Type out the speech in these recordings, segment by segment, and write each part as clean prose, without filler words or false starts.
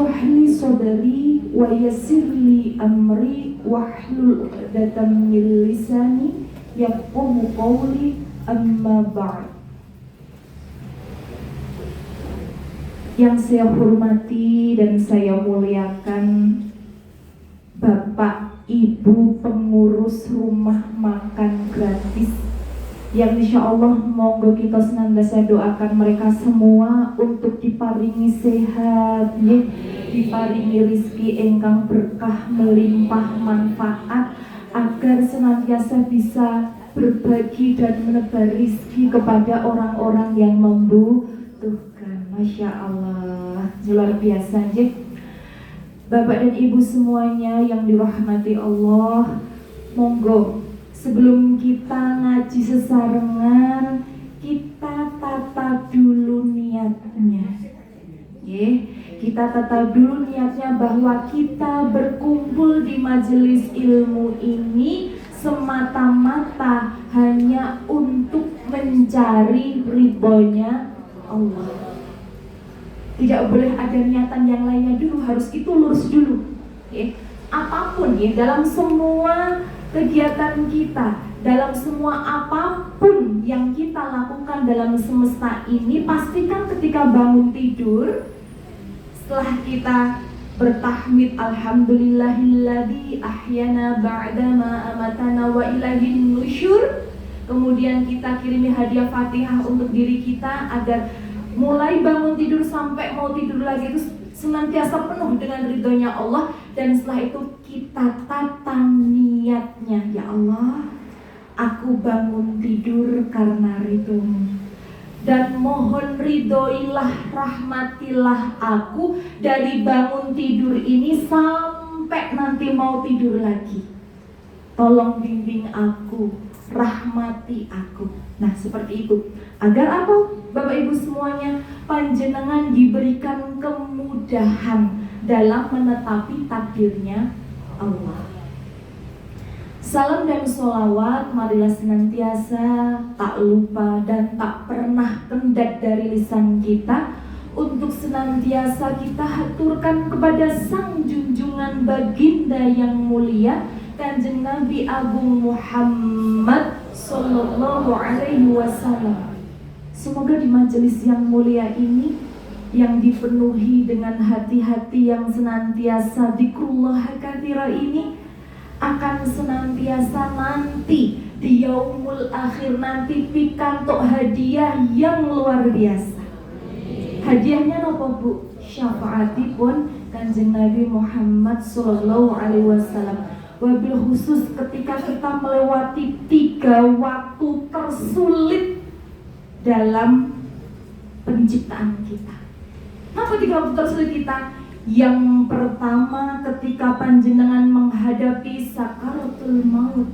shrah li sadri wa yassir li amri wahlul 'uqdatam min lisani yafqahu qawli, amma ba'd. Yang saya hormati dan saya muliakan Bapak Ibu pengurus rumah makan gratis, yang insya Allah monggo kita senantiasa doakan mereka semua untuk diparingi sehat, diparingi rizki ingkang berkah melimpah manfaat, agar senantiasa bisa berbagi dan menebar rizki kepada orang-orang yang membutuhkan. Masya Allah, luar biasa. Bapak dan Ibu semuanya yang dirahmati Allah, monggo sebelum kita ngaji sesarengan, kita tata dulu niatnya. Kita tata dulu niatnya bahwa kita berkumpul di majelis ilmu ini semata-mata hanya untuk mencari ridhonya Allah. Tidak boleh ada niatan yang lainnya dulu, harus itu lurus dulu. Apapun dalam semua kegiatan kita, dalam semua apapun yang kita lakukan dalam semesta ini, pastikan ketika bangun tidur, setelah kita bertahmid alhamdulillahilladzi ahyana ba'dama amatana wa ilaihin nusyur, kemudian kita kirimi hadiah Fatihah untuk diri kita agar mulai bangun tidur sampai mau tidur lagi itu senantiasa penuh dengan ridhonya Allah. Dan setelah itu kita tata niatnya, ya Allah, aku bangun tidur karena ridhomu, dan mohon ridhoilah, rahmatilah aku dari bangun tidur ini sampai nanti mau tidur lagi. Tolong bimbing aku, rahmati aku. Nah seperti itu, agar apa Bapak Ibu semuanya, panjenengan diberikan kemudahan dalam menetapi takdirnya Allah. Salam dan sholawat marilah senantiasa tak lupa dan tak pernah kendap dari lisan kita untuk senantiasa kita haturkan kepada sang junjungan baginda yang mulia, Kanjeng Nabi Agung Muhammad Sallallahu Alaihi Wasallam. Semoga di majelis yang mulia ini, yang dipenuhi dengan hati-hati yang senantiasa dzikrullah katsira ini, akan senantiasa nanti di yaumul akhir nanti pikantuk hadiah yang luar biasa. Hadiahnya apa Bu? Syafaatipun Kanjeng Nabi Muhammad Sallallahu Alaihi Wasallam. Wabil khusus ketika kita melewati 3 waktu tersulit dalam penciptaan kita. Apa 3 waktu tersulit kita? Yang pertama, ketika panjenengan menghadapi sakaratul maut.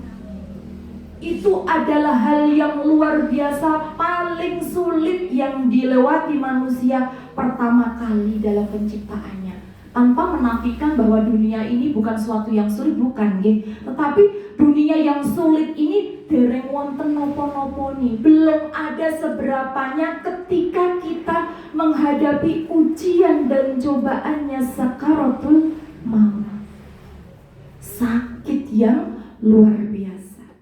Itu adalah hal yang luar biasa, paling sulit yang dilewati manusia pertama kali dalam penciptaannya. Tanpa menafikan bahwa dunia ini bukan suatu yang sulit, bukan tetapi dunia yang sulit ini dereng wonten nopo-nopo nih, belum ada seberapanya ketika kita menghadapi ujian dan cobaannya sakaratul maut. Sakit yang luar biasa,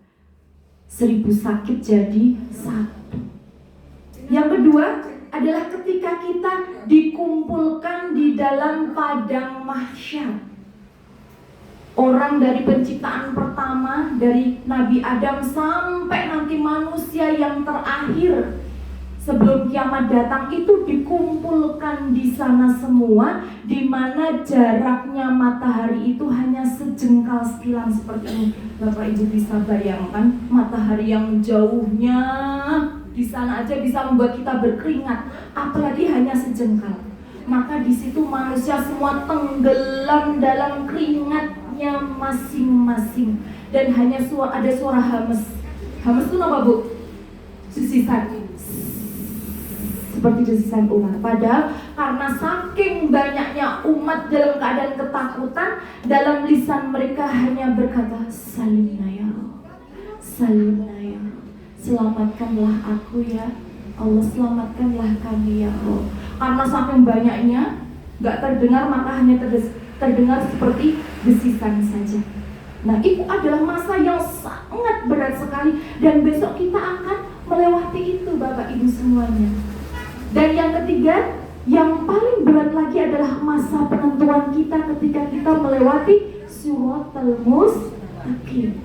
1000 sakit jadi 1. Yang kedua adalah ketika kita dikumpulkan di dalam padang mahsyar. Orang dari penciptaan pertama, dari Nabi Adam sampai nanti manusia yang terakhir sebelum kiamat datang itu dikumpulkan di sana semua, di mana jaraknya matahari itu hanya sejengkal sekilan seperti ini. Bapak Ibu bisa bayangkan matahari yang jauhnya di sana aja bisa membuat kita berkeringat, apalagi hanya sejengkal. Maka di situ manusia semua tenggelam dalam keringatnya masing-masing, dan hanya ada suara hames. Hames itu apa Bu? Desisan, seperti desisan ular. Padahal karena saking banyaknya umat dalam keadaan ketakutan, dalam lisan mereka hanya berkata, salimna ya Allah, salimna ya Allah, selamatkanlah aku ya Allah, selamatkanlah kami ya Allah. Karena saking banyaknya nggak terdengar, maka hanya terdengar seperti desisan saja. Nah, itu adalah masa yang sangat berat sekali, dan besok kita akan melewati itu, Bapak Ibu semuanya. Dan yang ketiga, yang paling berat lagi adalah masa penentuan kita ketika kita melewati Siratal Mustaqim.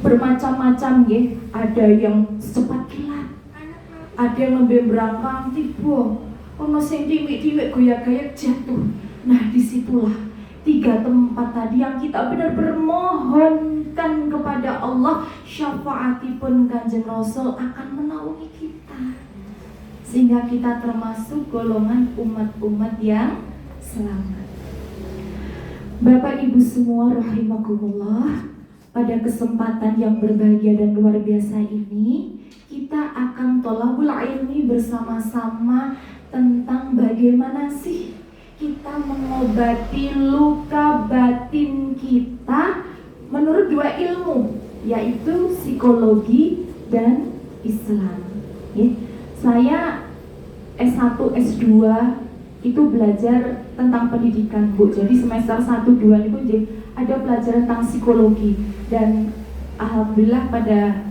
Bermacam-macam ya, ada yang cepat kilat, ada yang lebih berangkat tiba, ono sing diwik-diwik goyak-goyak jatuh. Nah, disitulah 3 tempat tadi yang kita benar-benar mohonkan kepada Allah, syafaatipun Kanjeng Rasul akan menaungi kita, sehingga kita termasuk golongan umat-umat yang selamat. Bapak Ibu semua rahimakumullah, pada kesempatan yang berbahagia dan luar biasa ini, kita akan thalabul ilmi bersama-sama tentang bagaimana sih kita mengobati luka batin kita menurut 2 ilmu, yaitu psikologi dan Islam. Saya S1, S2 itu belajar tentang pendidikan, Bu. Jadi semester 1, 2 itu ada pelajaran tentang psikologi. Dan alhamdulillah pada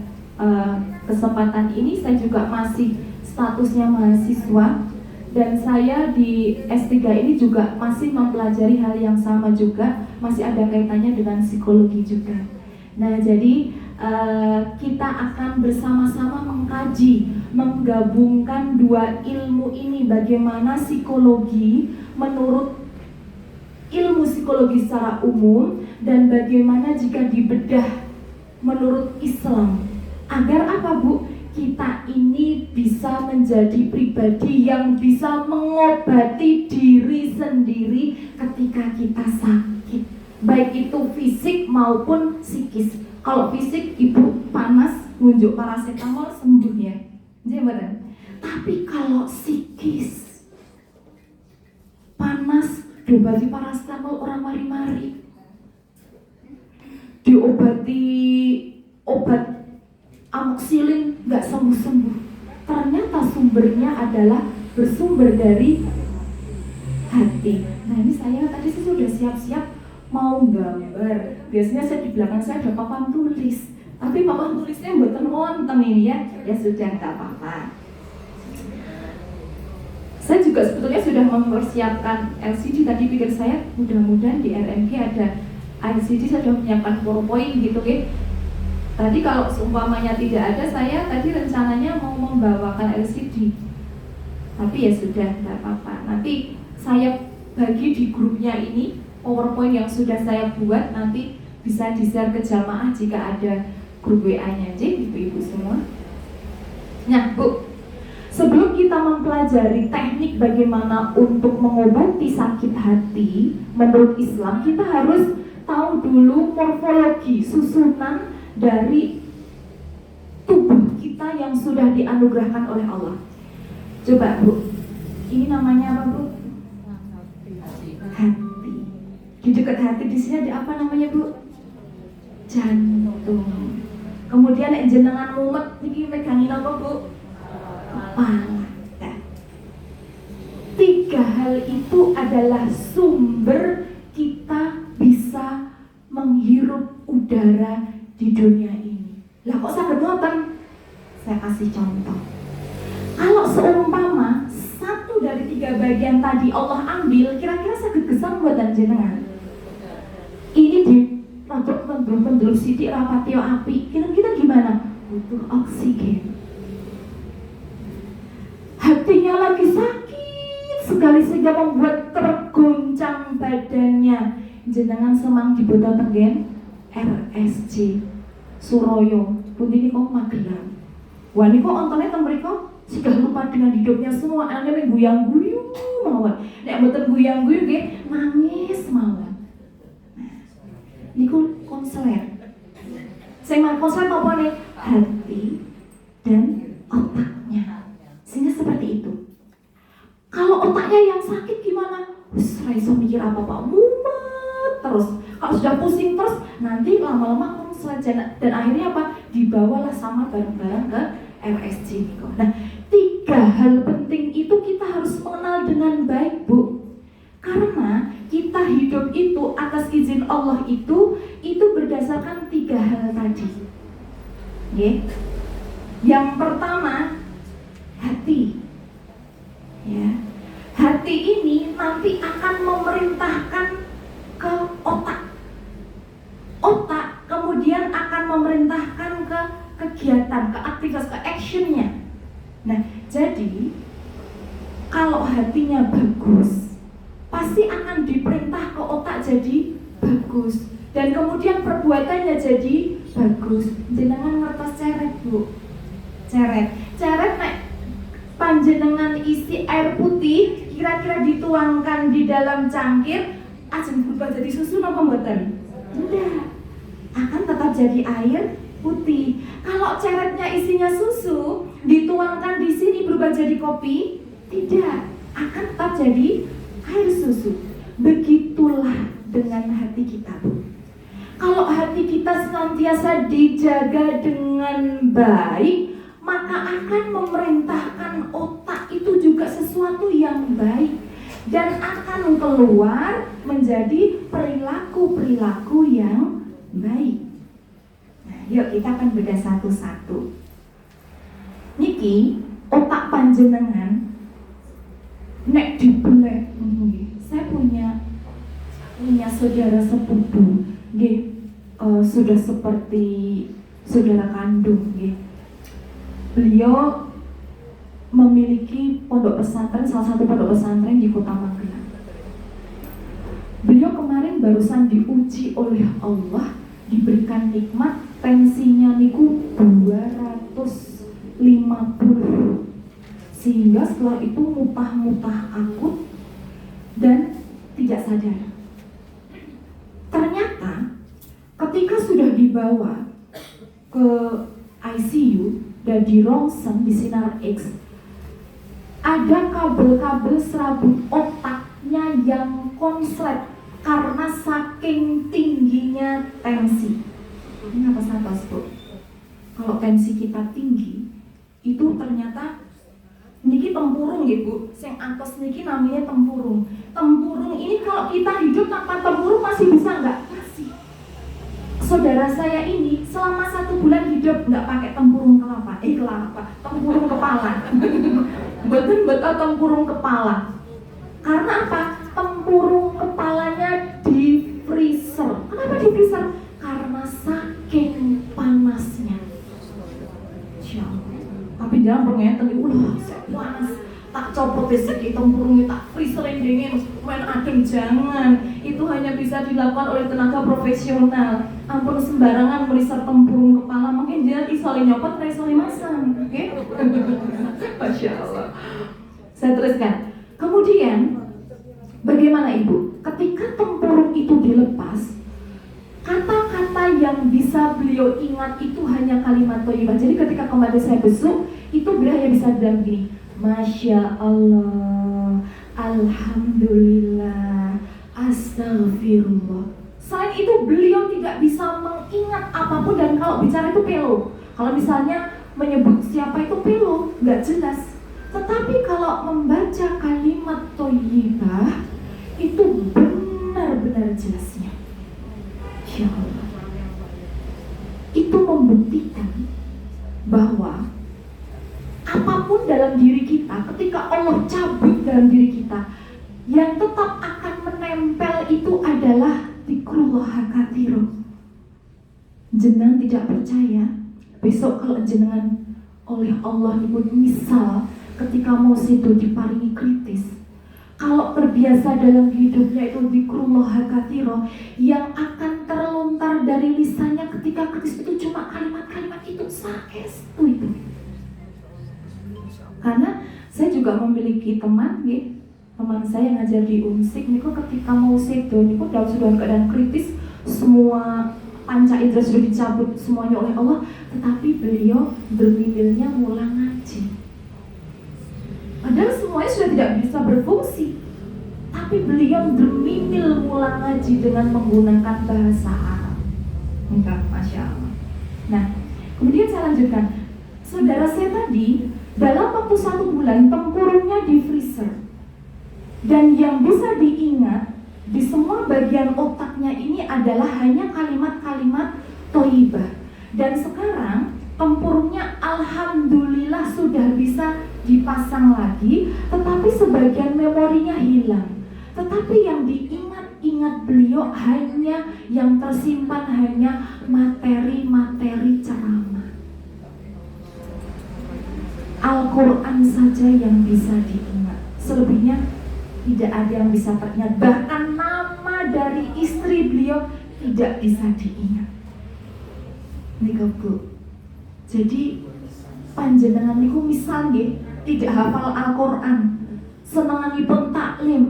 kesempatan ini saya juga masih statusnya mahasiswa. Dan saya di S3 ini juga masih mempelajari hal yang sama juga, masih ada kaitannya dengan psikologi juga. Nah, jadi kita akan bersama-sama mengkaji, menggabungkan 2 ilmu ini, bagaimana psikologi menurut ilmu psikologi secara umum dan bagaimana jika dibedah menurut Islam. Agar apa, Bu? Kita ini bisa menjadi pribadi yang bisa mengobati diri sendiri ketika kita sakit, baik itu fisik maupun psikis. Kalau fisik, ibu panas, ngunjuk paracetamol sembuh ya, benar. Tapi kalau psikis, panas, diobati paracetamol orang mari-mari, diobati obat amoxicillin nggak sembuh-sembuh. Ternyata sumbernya adalah bersumber dari hati. Nah, ini saya sudah siap-siap mau gambar. Biasanya saya di belakang saya ada papan tulis, tapi papan tulisnya mboten wonten ini ya. Ya sudah, nggak apa-apa. Saya juga sebetulnya sudah mempersiapkan LCD. Tadi pikir saya mudah-mudahan di RMG ada LCD, saya sudah menyiapkan PowerPoint gitu ya. Tadi kalau seumpamanya tidak ada, saya tadi rencananya mau membawakan LCD. Tapi ya sudah, tidak apa-apa. Nanti saya bagi di grupnya ini PowerPoint yang sudah saya buat, nanti bisa di-share ke jamaah jika ada grup WA-nya, ibu-ibu semua. Nah, Bu, sebelum kita mempelajari teknik bagaimana untuk mengobati sakit hati menurut Islam, kita harus tahu dulu morfologi, susunan dari tubuh kita yang sudah dianugerahkan oleh Allah. Coba, Bu, ini namanya apa, Bu? Hati. Di dekat hati di sini ada apa namanya, Bu? Jantung. Kemudian jenengan mumet niki megangin apa, Bu? Kepala. Nah, 3 hal itu adalah sumber kita bisa menghirup udara di dunia ini. Lah kok saged ngoten? Saya kasih contoh. Kalau seumpama 1 dari 3 bagian tadi Allah ambil, kira-kira saged gesang mboten jenengan? Ini di pendul sithik rapatio api, kira-kira gimana? Butuh oksigen. Hatinya lagi sakit sekali sehingga membuat terguncang badannya. Jenengan semang diboten tengen RSC Suroyo pundi kok Magelang. Wah niku ontone teng mriku sudah lupa dengan hidupnya semua, aneh guyang-guyu mawon. Nek mboten guyang-guyu nggih nangis mawon. Niku konselor. Sing konselor apa nih? Hati dan otaknya. Sehingga seperti itu. Kalau otaknya yang sakit gimana? Wis ra iso mikir apa-apa, mumet terus. Kalau sudah pusing terus, nanti lama-lama konselor dan akhirnya apa? Dibawalah sama bareng-bareng ke RSC. Nah, 3 hal penting itu kita harus mengenal dengan baik, Bu. hidup itu atas izin Allah itu berdasarkan 3 hal tadi. Okay. Yang pertama, hati. Ya. Hati ini nanti akan memerintahkan ke otak. Otak kemudian akan memerintahkan ke kegiatan, ke aktivitas, ke actionnya. Nah, jadi kalau hatinya bagus, pasti akan diperintah ke otak jadi bagus, dan kemudian perbuatannya jadi bagus. Jenengan ngertos ceret, Bu? Ceret nek panjenengan isi air putih, kira-kira dituangkan di dalam cangkir, ajeng berubah jadi susu napa mboten? Enggak, akan tetap jadi air putih. Kalau ceretnya isinya susu, dituangkan di sini berubah jadi kopi, tidak, akan tetap jadi air susu. Begitulah dengan hati kita, Bu. Kalau hati kita senantiasa dijaga dengan baik, maka akan memerintahkan otak itu juga sesuatu yang baik, dan akan keluar menjadi perilaku-perilaku yang baik. Nah, yuk kita akan bedah satu-satu. Niki otak panjenengan nek dibelek. Saya punya saudara sepupu, sudah seperti saudara kandung. Beliau memiliki pondok pesantren, salah satu pondok pesantren di Kota Magelang. Beliau kemarin barusan diuji oleh Allah, diberikan nikmat, tensinya niku 250, sehingga setelah itu mutah-mutah akut dan tidak sadar. Ternyata ketika sudah dibawa ke ICU dan di rongsen, di sinar X, ada kabel-kabel serabut otaknya yang konslet karena saking tingginya tensi. Ini apa santos, Bu? Kalau tensi kita tinggi, itu ternyata niki tempurung ya, Bu. Sing atas niki namanya tempurung. Tempurung ini kalau kita hidup tanpa tempurung masih bisa nggak? Masih. Saudara saya ini selama 1 bulan hidup nggak pakai tempurung tempurung kepala. Betul tempurung kepala. Karena apa? Tempurung kepalanya di freezer. Kenapa di freezer? Karena saking panasnya. Tapi jangan pengeten, panas. Tak copot besok tempurungnya, tak freezerin dingin, main adem, jangan. Itu hanya bisa dilakukan oleh tenaga profesional. Ampun sembarangan merisar tempurung kepala, mungkin dia isolin nyopot, isolin masang. Oke? Masya Allah. Saya teruskan. Kemudian, bagaimana Ibu? Ketika tempurung itu dilepas, kata-kata yang bisa beliau ingat itu hanya kalimat thayyibah. Jadi ketika kemarin saya besuk, itu beliau hanya bisa bilang gini, Masya Allah, Alhamdulillah, Astagfirullah. Selain itu beliau tidak bisa mengingat apapun, dan kalau bicara itu pelo. Kalau misalnya menyebut siapa itu pelo, nggak jelas. Tetapi kalau membaca kalimat thayyibah, itu benar-benar jelasnya. Insya Allah. Itu membuktikan bahwa apapun dalam diri kita, ketika Allah cabut dalam diri kita, yang tetap akan menempel itu adalah zikrullah katsira. Jenengan tidak percaya, besok kalau jenengan oleh Allah itu misal ketika mau situ diparingi kritis, kalau terbiasa dalam hidupnya itu zikrullah katsira, yang akan terlontar dari lisannya ketika kritis itu cuma kalimat-kalimat itu saestu itu. Karena saya juga memiliki teman, teman saya ngajar di Unsik, niku ketika mau sedo, niku dalam keadaan kritis, semua panca indera sudah dicabut semuanya oleh Allah, tetapi beliau bermimilnya mulang ngaji. Padahal semuanya sudah tidak bisa berfungsi, tapi beliau bermimil mulang ngaji dengan menggunakan bahasa Arab. Enggak, Masya Allah. Nah, kemudian saya lanjutkan. Saudara saya tadi dalam waktu 1 bulan tempurungnya di freezer, dan yang bisa diingat di semua bagian otaknya ini adalah hanya kalimat-kalimat thayyibah. Dan sekarang tempurungnya alhamdulillah sudah bisa dipasang lagi, tetapi sebagian memorinya hilang. Tetapi yang diingat beliau hanya yang tersimpan hanya materi-materi ceramah. Al-Quran saja yang bisa diingat, selebihnya tidak ada yang bisa teringat. Bahkan nama dari istri beliau tidak bisa diingat. Nika Bu, jadi panjenengan niku misal nggih tidak hafal Al-Quran, senenganipun taklim,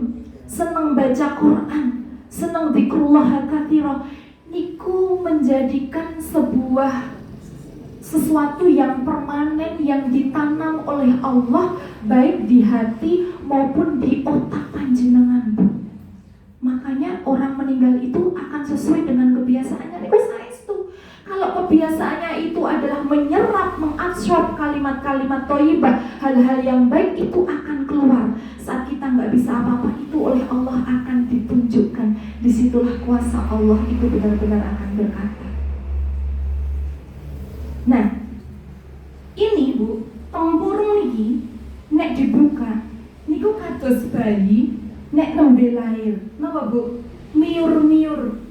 seneng baca Quran, seneng dzikrullah katsira, niku menjadikan sebuah sesuatu yang permanen yang ditanam oleh Allah baik di hati maupun di otak panjenengan, Bu. Makanya orang meninggal itu akan sesuai dengan kebiasaannya. Niku saestu. Kalau kebiasaannya itu adalah menyerap, mengabsorb kalimat-kalimat thayyibah, hal-hal yang baik itu akan keluar. Saat kita nggak bisa apa-apa itu oleh Allah akan ditunjukkan. Disitulah kuasa Allah itu benar-benar akan berkata. Nah, ini Bu, tempurung niki nek dibuka, niku kados bayi nek nembe lahir. Napa Bu? Miur-miur.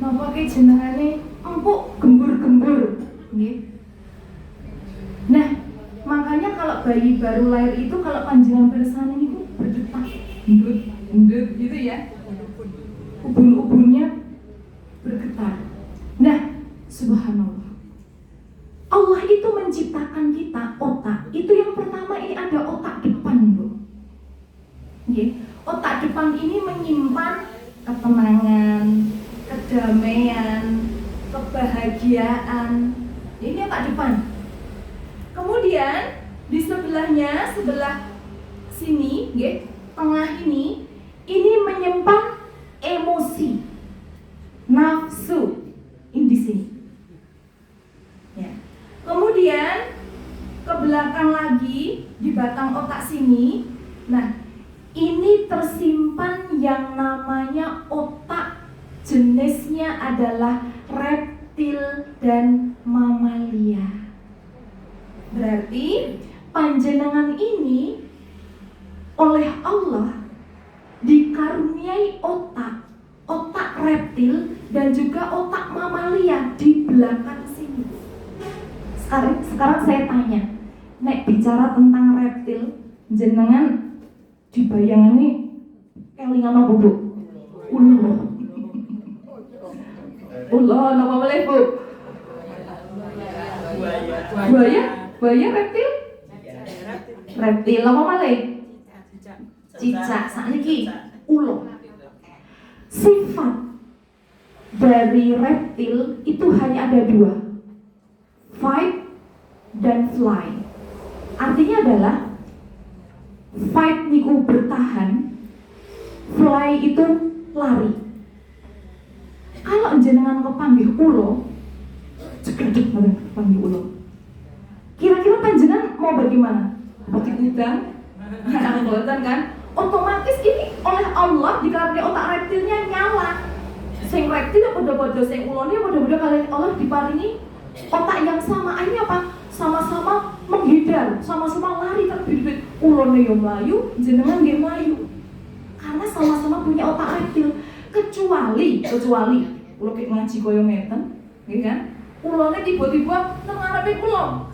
Napa ke jenengane empuk gembur-gembur, nggih. Nah, makanya kalau bayi baru lahir itu kalau panjenengan bersana niku berdetak, endut gitu ya. Ubun-ubunnya bergetar. Nah, subhanallah. Allah itu menciptakan kita otak. Itu yang pertama ini ada otak depan, Bu. Nggih. Otak depan ini menyimpan ketenangan, kedamaian, kebahagiaan. Ini otak depan. Kemudian di sebelahnya, sebelah sini, nggih, tengah ini menyimpan emosi, nafsu. Ini di sini. Ya. Kemudian ke belakang lagi di batang otak sini. Nah, ini tersimpan yang namanya otak, jenisnya adalah reptil dan mamalia. Berarti panjenengan ini oleh Allah dikaruniai otak reptil dan juga otak mamalia di belakang sini. Sekarang saya tanya, nek bicara tentang reptil, jenengan dibayangane kelingan apa, Bu? Ulah napa boleh, Bu? Buaya reptil? Reptil apa malih? Cicak. Sakniki ulo. Sifat dari reptil itu hanya ada dua, fight dan fly. Artinya adalah fight niku bertahan, fly itu lari. Kalau jenengan kepanggih ulo, cekredek panggih ulo. Kira-kira panjenengan mau bagaimana? Seperti kuda? Mboten kan? Otomatis ini oleh Allah dikaruniai otak reptilnya nyala. Sing reptil padha-padha sing ulone padha-padha kalian Allah diparingi otak yang sama. Akhirnya apa? Sama-sama menghindar, sama-sama lari terbit-bit. Ulone yo mlayu, jenengan nggih mlayu. Karena sama-sama punya otak reptil. Kecuali kula ki ngaji koyo ngeten, nggih kan? Ulone tiba-tiba nang ngarepe kula.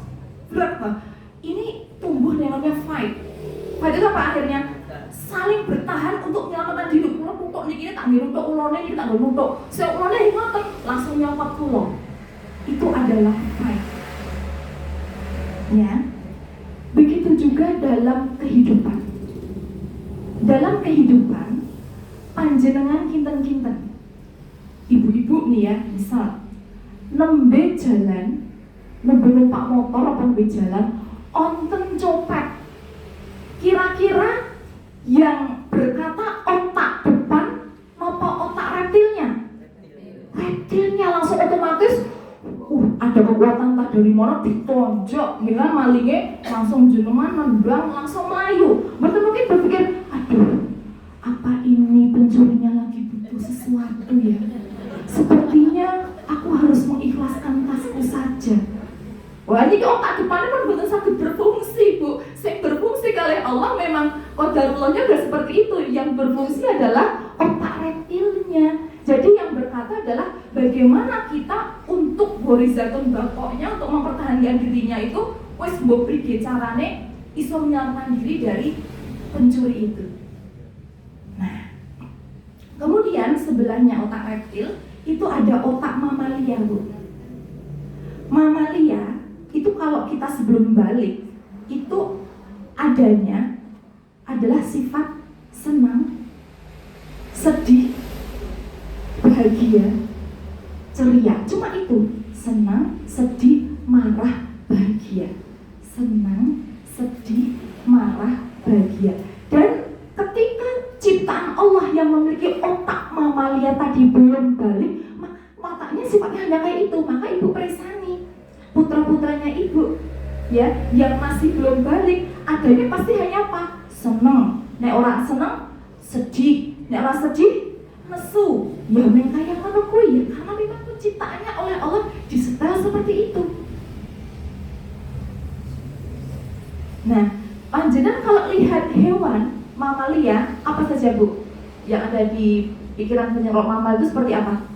Berapa? Ini tumbuh yang namanya fight. Fight itu apa akhirnya? Saling bertahan untuk menyelamatkan hidup. Kula nutuk niki tak ngirutuk ulone iki tak nutuk. Sing ulone ngoten langsung nyopot kula. Itu adalah fight. Ya. Begitu juga dalam kehidupan. Dalam kehidupan panjenengan kinten-kinten. Ibu-ibu nih ya, misal nembe jalan, nembe numpak motor apa nembe jalan, onten copet. Kira-kira yang berkata otak depan napa otak reptilnya? Reptilnya langsung otomatis ada kekuatan tak dari mana ditonjok, bilang malingnya langsung jenengan nendang langsung melayu. Berarti mungkin berpikir, aduh, apa ini Ini pencurinya lagi butuh sesuatu ya. Sepertinya aku harus mengikhlaskan tasku saja. Wah, ini otak depannya kan betul sakit berfungsi, Bu. Yang berfungsi kali Allah memang qadarullahnya udah seperti itu. Yang berfungsi adalah otak reptilnya. Jadi yang berkata adalah bagaimana kita untuk horizontal bakoknya, untuk mempertahankan dirinya itu wis mbok prige carane iso menyelamatkan diri dari pencuri itu. Nah, kemudian sebelahnya otak reptil itu ada otak mamalia, Bu. Mamalia itu kalau kita sebelum balik itu adanya adalah sifat senang, sedih, bahagia, ceria. Cuma itu, senang, sedih, marah, bahagia. Senang, sedih, marah, bahagia. Dan ketika ciptaan Allah yang memiliki otak mamalia tadi belum balik, otaknya sifatnya hanya kayak itu. Maka ibu peresani putra-putranya ibu ya, yang masih belum balik, adanya pasti hanya apa? Seneng. Nek orang seneng, sedih. Nek orang sedih, nesu. Ya mengkaya mana kuwi ya, karena memang penciptaannya oleh Allah disetel seperti itu. Nah, panjenengan kalau lihat hewan mamalia apa saja, Bu? Yang ada di pikiran penyerok mamal itu seperti apa?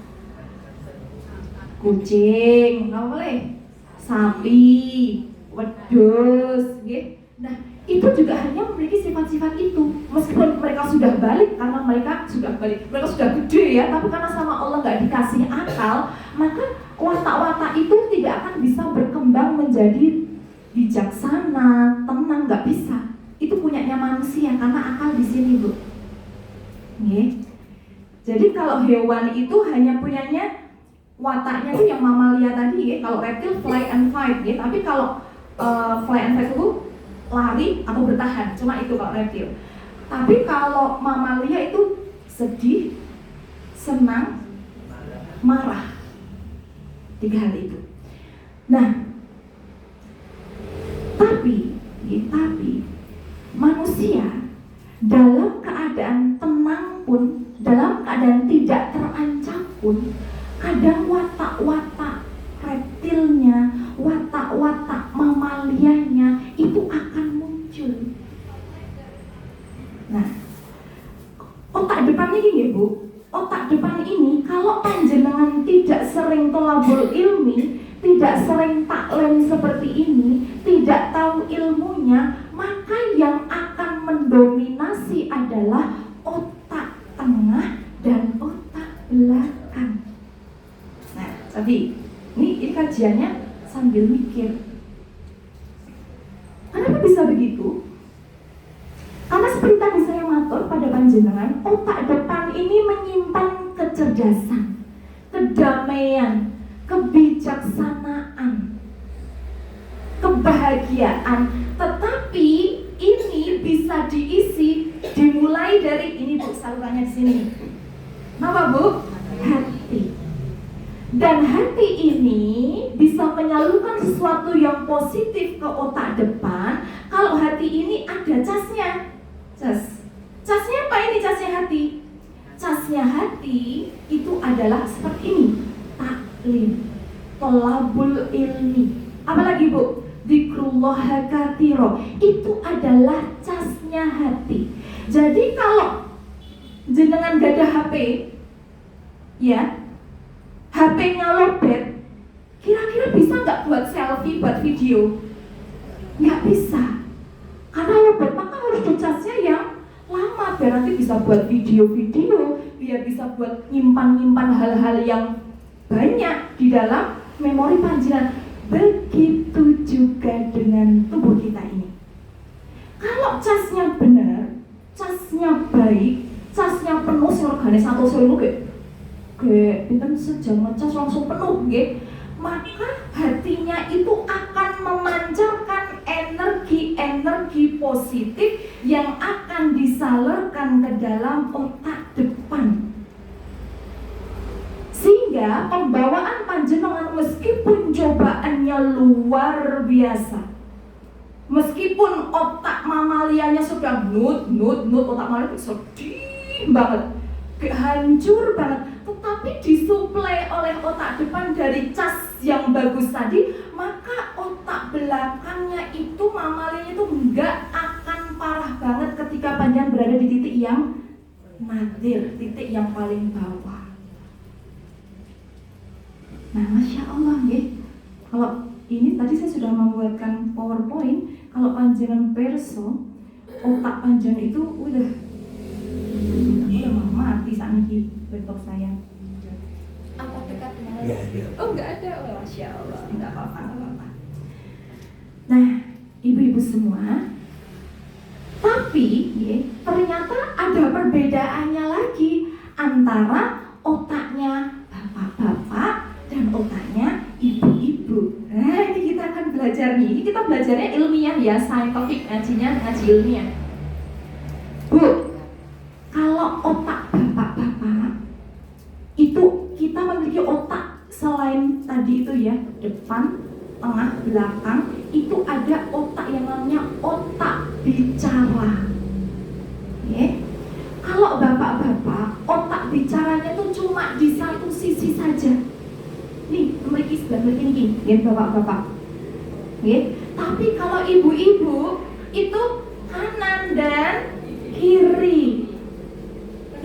Kucing, nggak boleh. Sapi, wedhus, gitu. Nah, itu juga hanya memiliki sifat-sifat itu. Meskipun mereka sudah balik, karena mereka sudah gede ya, tapi karena sama Allah nggak dikasih akal, maka watak-watak itu tidak akan bisa berkembang menjadi bijaksana, tenang, nggak bisa. Itu punyanya manusia karena akal di sini, Bu. Nih. Jadi kalau hewan itu hanya punyanya wataknya itu yang mamalia tadi ya. Kalau reptil fly and fight ya, tapi kalau fly and fight itu lari atau bertahan, cuma itu kalau reptil. Tapi kalau mamalia itu sedih, senang, marah. 3 hal itu. Nah, tapi manusia dalam keadaan tenang pun, dalam keadaan tidak terancam pun, kadang watak-watak reptilnya, watak-watak mamalianya itu akan muncul. Nah, otak depannya gini, Bu. Otak depan ini kalau panjenengan tidak sering tolabul ilmi, tidak sering taklim seperti ini, tidak tahu ilmunya, maka yang akan mendominasi adalah otak tengah dan otak belakang. Nah, tapi ini kajiannya sambil mikir. Kenapa bisa begitu? Karena seperti tadi saya matur pada panjenengan, otak depan ini menyimpan kecerdasan, kedamaian, kebijaksanaan, kebahagiaan. Tetapi ini bisa diisi dimulai dari ini, Bu, salurannya di sini. Apa, Bu? Hati. Dan hati ini bisa menyalurkan sesuatu yang positif ke otak depan kalau hati ini ada casnya. Casnya apa ini casnya hati? Casnya hati itu adalah seperti ini. Taklim, tolabul ilmi. Apalagi, Bu? Dzikrullah katsira. Itu adalah casnya hati. Jadi kalau jenengan gak ada HP, ya, HP-nya lobet, kira-kira bisa nggak buat selfie, buat video? Nggak bisa, karena lobet. Maka harus casnya yang lama biar nanti bisa buat video-video, biar bisa buat nyimpan hal-hal yang banyak di dalam memori panjenengan. Begitu juga dengan tubuh kita ini. Kalau casnya benar, casnya baik, casnya penuh, seorang satu sewu pinten sejam ngecas langsung penuh, maka hatinya itu akan memancarkan energi positif yang akan disalurkan ke dalam otak depan. Sehingga pembawaan panjenengan meskipun cobaannya luar biasa, meskipun otak mamalianya sudah nut, otak mamalia sedih putih banget, hancur banget, tetapi disuplai oleh otak depan dari cas yang bagus tadi, maka otak belakangnya itu mamalinya itu nggak akan parah banget ketika panjang berada di titik yang nadir, titik yang paling bawah. Nah, Masya Allah ya. Kalau ini tadi saya sudah membuatkan PowerPoint. Kalau panjangan perso, otak panjang itu udah mati saat ini laptop saya. Apa dekat dengan? Oh, nggak ada. Oh, Masya Allah, nggak apa-apa. Nah, ibu-ibu semua, tapi ya, ternyata ada perbedaannya lagi antara otaknya bapak-bapak dan otaknya ibu-ibu. Nah, ini kita akan belajar nih. Ini kita belajarnya ilmiah ya, scientific, ngaji ilmiah. Bu, kalau otak bapak-bapak itu kita memiliki otak selain tadi itu ya, depan, tengah, belakang, itu ada otak yang namanya otak bicara. Ya. Kalau bapak-bapak, otak bicaranya itu cuma di satu sisi saja. Nih, memiliki sebelah ini, ya bapak-bapak. Ya. Tapi kalau ibu-ibu itu kanan dan kiri.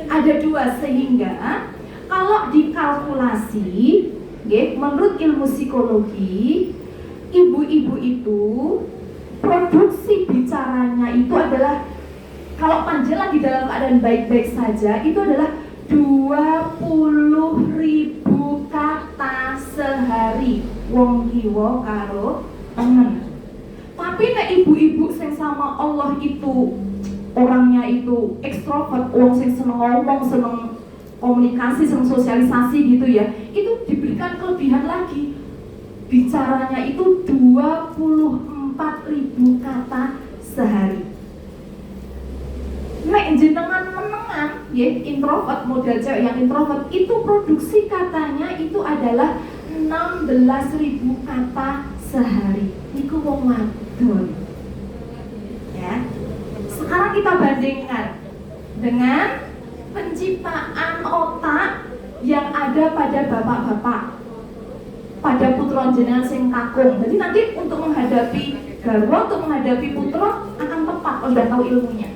Ada dua, sehingga kalau dikalkulasi, ya, menurut ilmu psikologi, ibu-ibu itu produksi bicaranya itu adalah, kalau panjang lagi dalam keadaan baik-baik saja, itu adalah 20.000 kata sehari. Wong kiwa karo temen. Tapi nek ibu-ibu sing sama Allah itu orangnya itu ekstrovert, orang sing seneng ngomong, seneng komunikasi, seneng sosialisasi gitu ya, itu diberikan kelebihan lagi. Bicaranya itu 24.000 kata sehari. Nek jenengan menengan, ya introvert, model cewek yang introvert, itu produksi katanya itu adalah 16.000 kata sehari. Niku wong wadon. Ya. Sekarang kita bandingkan dengan penciptaan otak yang ada pada bapak-bapak, pada putra jenengan sing kakung. Jadi nanti untuk menghadapi garwa, untuk menghadapi putra akan tepat kalau sudah tahu ilmunya.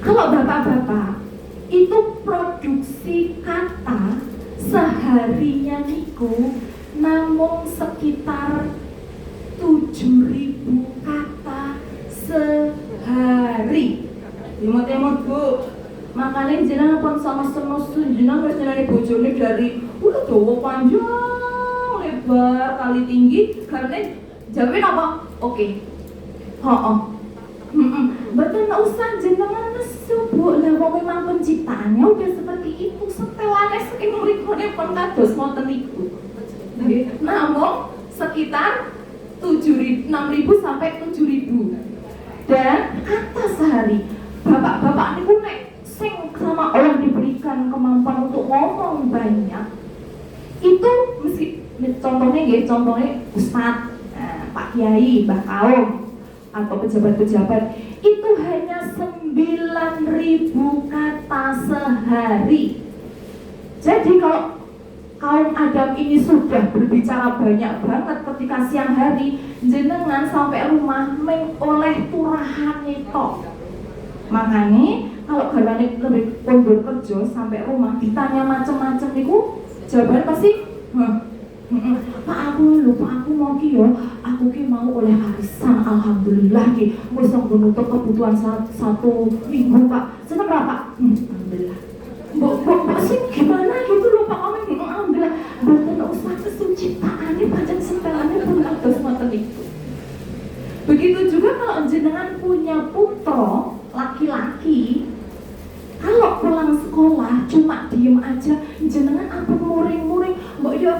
Kalau bapak-bapak itu produksi kata seharinya niku namung sekitar 7.000 kata sehari. Imut-imut Bu, makanya jenengan pun sama semua jenengan wis jenenge bojone dari udah dawa panjang lebar kali tinggi karena jawabin apa? Oke. Betul, nggak usah jenengan nesu Bu. Lah wong memang penciptaannya udah seperti itu. Setelane saking mrikone pun kados ngoten niku. Namun sekitar 6.000 sampai 7.000. Dan kata sehari bapak-bapak niku nek sing sama Allah diberikan kemampuan untuk ngomong banyak, itu mesti contohnya nggih, contohnya Ustadz, Pak Kiai, Mbah Kaum atau pejabat-pejabat itu hanya 9.000 kata sehari. Jadi kalau kaum Adam ini sudah berbicara banyak banget ketika siang hari, jenengan sampai rumah oleh turahan itu. Makanya kalau garwane lebih kondur kerja sampai rumah ditanya macam-macam niku jawabannya pasti Pak aku lupa, aku mau ki yo, aku ki mau oleh arisan, alhamdulillah ki, wis nutup kebutuhan satu minggu Pak. Seneng berapa? Alhamdulillah. Mbok sih gimana gitu loh Pak, alhamdulillah. Mboten usah kesuciptaane pancen sepelane pun kados ngoten niku. Begitu juga kalau jenengan punya putra laki-laki, kalau pulang sekolah cuma diem aja, jenengan apa muring-muring, mbok yo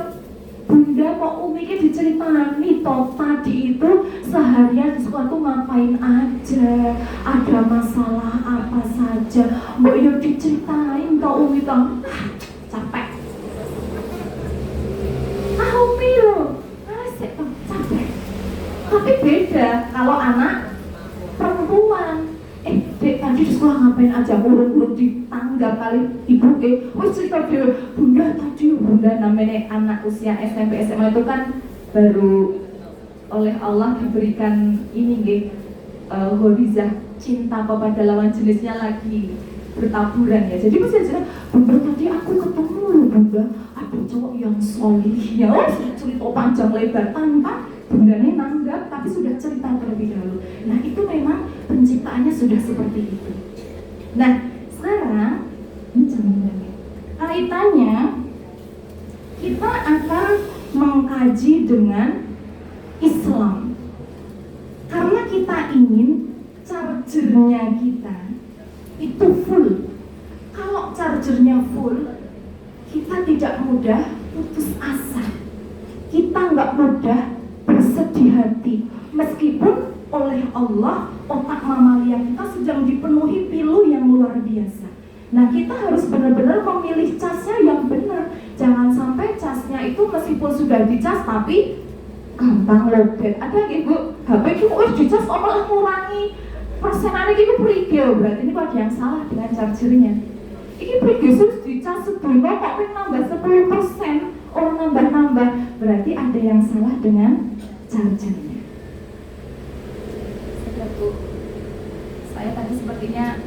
Bunda mau Umi ki diceritani toh tadi itu seharian di sekolah tuh ngapain aja, ada masalah apa saja, mbok yo diceritain toh Umi toh. Capek. Umi lo, asik toh capek. Tapi beda kalau anak perempuan. Dek tadi tadi di sekolah ngapain aja, urung di tangga kali ibu wes cerita dia, bunda tadi bunda namanya anak usia SMP SMA itu kan baru oleh Allah diberikan ini horizah cinta kepada lawan jenisnya lagi bertaburan ya. Jadi mesti aja bunda tadi aku ketemu loh bunda, ada cowok yang solih ya, cerita panjang lebar tanpa bundanya nanggap, tapi sudah cerita terlebih dahulu. Nah itu memang penciptaannya sudah seperti itu. Nah sekarang kaitannya kita akan mengkaji dengan Islam, karena kita ingin chargernya kita itu full. Kalau chargernya full, kita tidak mudah putus asa, kita nggak mudah bersedih hati, meskipun oleh Allah otak mamalia kita sedang dipenuhi pilu yang luar biasa. Nah kita harus benar-benar memilih casnya yang benar. Jangan sampai casnya itu meskipun sudah dicas tapi gampang lodet. Ada ibu HP itu dicas kok malah ngurangi persenannya gitu perigi, berarti ini ada yang salah dengan chargernya. Ini perigi sus dicas sebelumnya kok nambah 10%, orang nambah-nambah, berarti ada yang salah dengan chargernya. Saya tadi sepertinya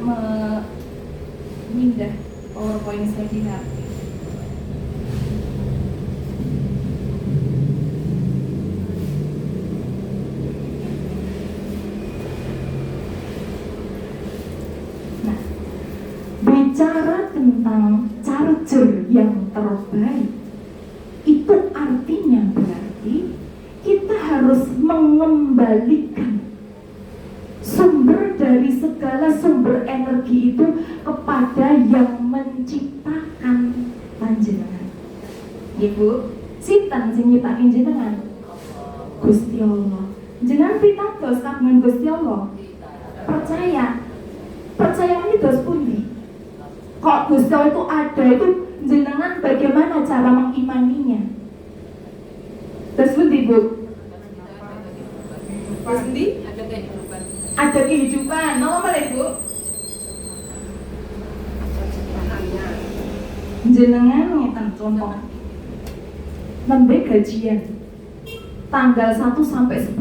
memindah PowerPoint saya di HP. Nah, bicara tentang charger yang terbaik, itu artinya berarti kita harus mengembalikan sumber dari segala sumber energi itu kepada yang menciptakan panjenengan. Ibu, sinten sing nyiptakin jenengan? Gusti Allah. Jenengan pitados kagungan Gusti Allah. Percaya ini dos pundi? Kok Gusti Allah itu ada, itu jenengan bagaimana cara mengimaninya? Dos pundi, Bu? Dos pundi? Ada kehidupan, nama apa Ibu? Jenengan ngeten contoh nembe gajian tanggal 1 sampai 10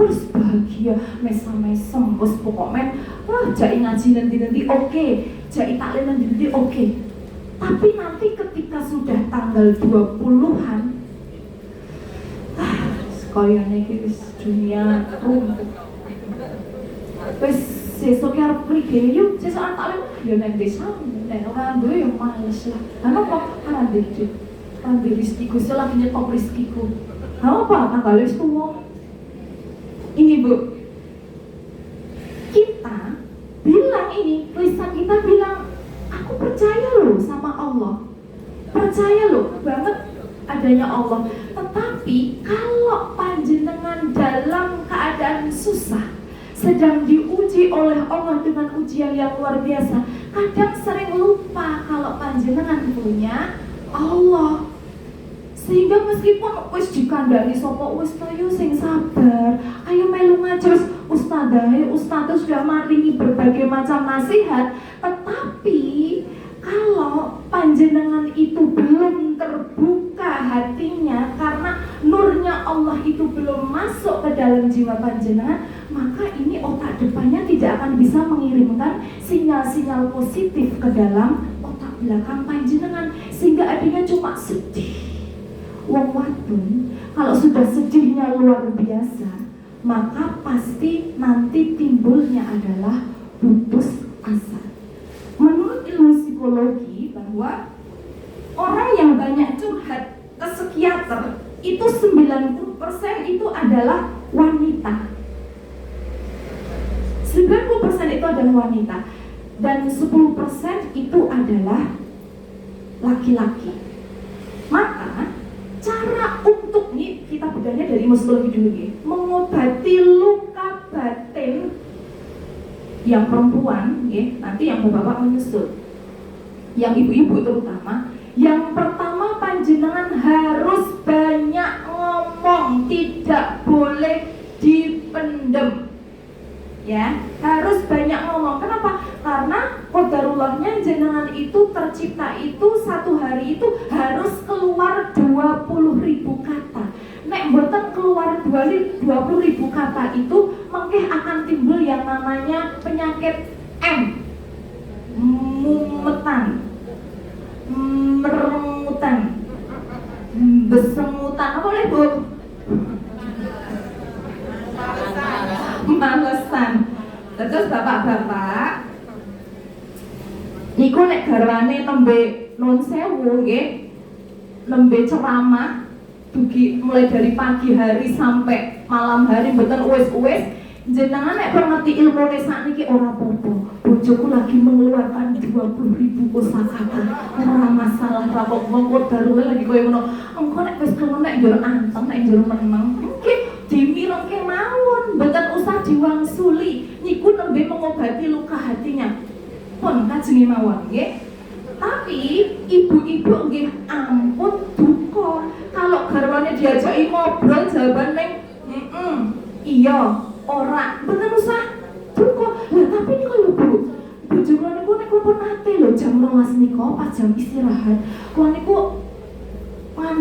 wis bahagia, mesam-mesem wis pokoknya wah jai ngaji nanti oke, jai taklim nanti oke. Tapi nanti ketika sudah tanggal 20-an koyone iki wis dunia runtuh. Wis sesuk arep prige yuk sesuk taklim yo nang desa nek ora duwe yo males lah. Ana kok ora duwe. Ambil rezekiku, saya lagi nyetok rezekiku. Apa? Tanggal wis tuwa. Ini Bu, kita bilang ini, tulisan kita bilang, aku percaya loh sama Allah, percaya loh banget adanya Allah. Tetapi kalau panjenengan dalam keadaan susah, sedang diuji oleh Allah dengan ujian yang luar biasa, kadang sering lupa kalau panjenengan punya Allah. Sehingga meskipun wis dikandani sapa wis ayo sing sabar, ayo melu ngaji wis ustadzah sudah maringi berbagai macam nasihat, tetapi kalau panjenengan itu belum terbuka hatinya karena nurnya Allah itu belum masuk ke dalam jiwa panjenengan, maka ini otak depannya tidak akan bisa mengirimkan sinyal-sinyal positif ke dalam otak belakang panjenengan, sehingga adanya cuma sedih. Wong wadon kalau sudah sedihnya luar biasa, maka pasti nanti timbulnya adalah putus asa. Menurut ilmu psikologi bahwa orang yang banyak curhat ke psikiater itu 90% itu adalah wanita. 90% itu adalah wanita dan 10% itu adalah laki-laki. Maka cara untuk nih kita bedanya dari psikologi dulu ya, mengobati luka batin yang perempuan ya, nanti yang bapak-bapak menyusul, yang ibu-ibu terutama. Yang pertama, panjenengan harus banyak ngomong, tidak boleh dipendem ya, harus banyak ngomong. Kenapa? Karena Qadarulahnya jenengan itu tercipta itu satu hari itu harus keluar 20.000 kata. Nek mboten keluar 20.000 kata itu mungkin akan timbul yang namanya penyakit M, mumetan, merengutan, besengutan, apa boleh Bu? Malesan. Terus bapak-bapak niku nek garwane nembe nun sewu nggih, nembe ceramah dugi mulai dari pagi hari sampai malam hari mboten uwes-uwes, jenengan nek ngerti ilmune sakniki ora apa-apa. Bojoku lagi mengeluarkan 20.000 kosakata. Ora masalah ra kok mongko darule lagi koyo ngono. Engko nek wis keluwen nek njero anteng nek njero meneng, nggih dimirengke mawon, mboten usah diwangsuli. Niku nembe mengobati luka hatinya. Pun kajenge mawon nggih. Tapi ibu-ibu nggih ampun duka kalau garwane diajaki ngobrol jawabane iya ora mboten usah duka. Lah tapi niku lho Bu, bojo kula niku nek pun ate lho jam 12 niku pas jam istirahat kula niku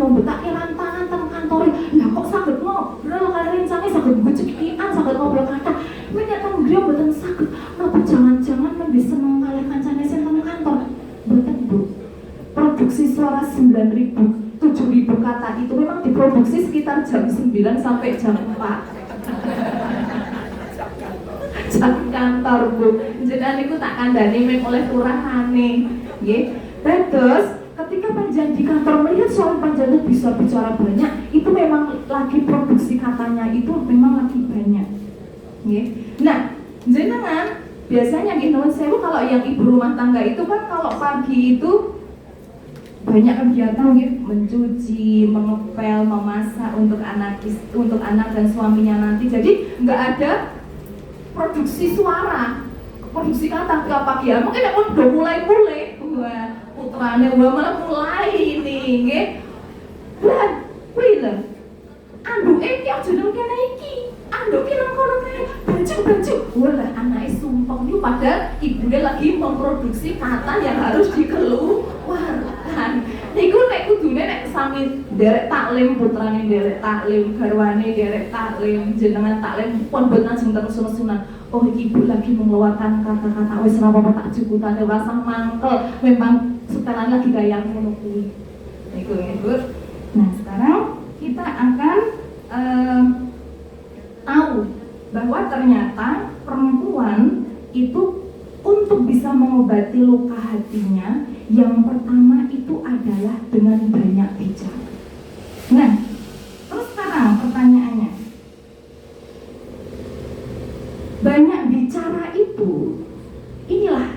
betake rantangan teng kantore. Lah kok saged ngobrol karo rencane saged becekian saged ngobrol kata menyang griya mboten saged. Napa jangan-jangan nembe seneng kalih kancane sing teng kantor? Mboten Bu. Produksi suara 9.000, 7.000 kata itu memang diproduksi sekitar jam 9 sampai jam 4. Jam kantor Bu. Jenengan niku tak kandhani mem oleh turahane. Nggih. Terus ketika panjenengan di kantor melihat soal panjenengan bisa bicara banyak, itu memang lagi produksi katanya itu memang lagi banyak. Nggih. Nah, jenengan biasanya nggih nuwun sewu kalau yang ibu rumah tangga itu kan kalau pagi itu banyak kegiatan gitu, mencuci, mengepel, memasak untuk anak dan suaminya nanti. Jadi nggak ada produksi suara, produksi kata ke pagi ya. Mungkin aku udah mulai, wah putrane malah mulai ini, nggih. Lah, kuwi lho. Anduke iki aja nang kene iki. Anduke nang kono kae. Baju. Walah anake sumpah niku padahal ibunya lagi memproduksi kata yang harus dikeluarkan. Niku nek kudune nek sami derek taklim putrane derek taklim, garwane derek taklim, jenengan taklim pun boten ajeng terus-terusan. Oh iki ibu lagi mengeluarkan kata-kata wis ora apa-apa tak jukutane ora sang mangkel. Memang setelan lagi gaya ngono kuwi. Niku Bu. Nah, sekarang kita akan tahu bahwa ternyata perempuan itu untuk bisa mengobati luka hatinya yang pertama itu adalah dengan banyak bicara. Nah, terus sekarang pertanyaannya, banyak bicara itu inilah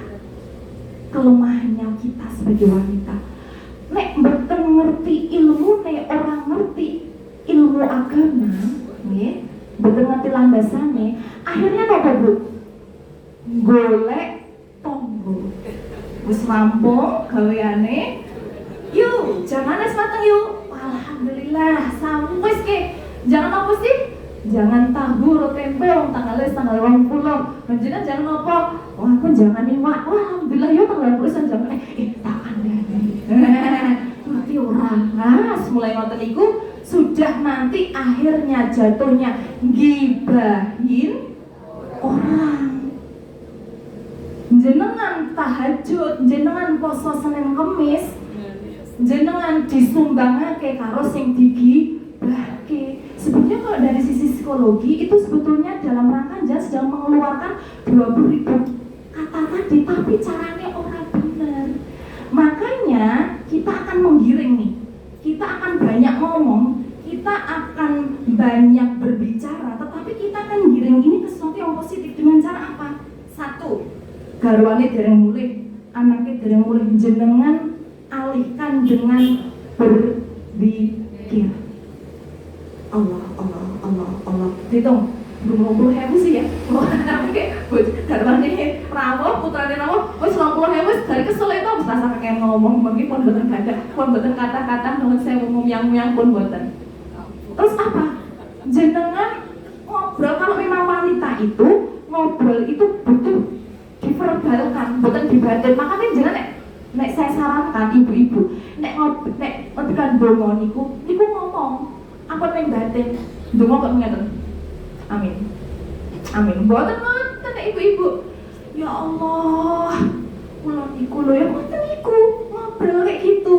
kelemahannya kita sebagai wanita. Nek mboten ngerti ilmu, nek orang ngerti ilmu agama, nggih, mboten ngerti landasane, akhirnya apa Bu? Golek tonggo. Wis rampung gaweane. Yuk, jangan es mateng yuk. Alhamdulillah, wis ke. Jangan apa sih? Jangan tahu rotembong tanggal 20. Panjenengan jangan apa? Wah, aku jangan iwak. Wah, alhamdulillah yo tanggal 20 jangan tak kandhani. Ngerti ora? Nah, mulai ngoten iku sudah nanti akhirnya jatuhnya gibahin orang. Jenengan tahajud, jenengan poso Senin Kemis, jenengan disumbangake karo sing digibahke. Sebenarnya kalau dari sisi psikologi itu sebetulnya dalam rangka jangan sedang mengeluarkan 20.000 kata tadi, tapi caranya orang benar. Makanya kita akan menggiring nih, kita akan banyak ngomong, kita akan banyak berbicara, tetapi kita akan giring ini ke sesuatu yang positif dengan cara apa? Satu, garwane dereng mulih, anaknya dereng mulih, jenengan alihkan dengan berpikir. Allah. Dihitung 20.000 sih ya. Garwane rawuh, putrane rawuh, wis 20.000 dari kesel itu wis rasa kakek ngomong, mengki pun boten kata-kata nuwun sewu muyang-muyang pun boten. Terus apa? Jenengan ngobrol, kalau memang wanita itu ngobrol itu butuh diverbalkan, bukan dibatin. Makanya jangan nek saya sarankan ibu-ibu nek ngedekan donga niku ngomong apa ning batin donga kok ngeten. Amin. Amin. Mboten ngoten nek ibu-ibu. Ya Allah, kula niku lho ya ngoten niku ngobrol kayak gitu.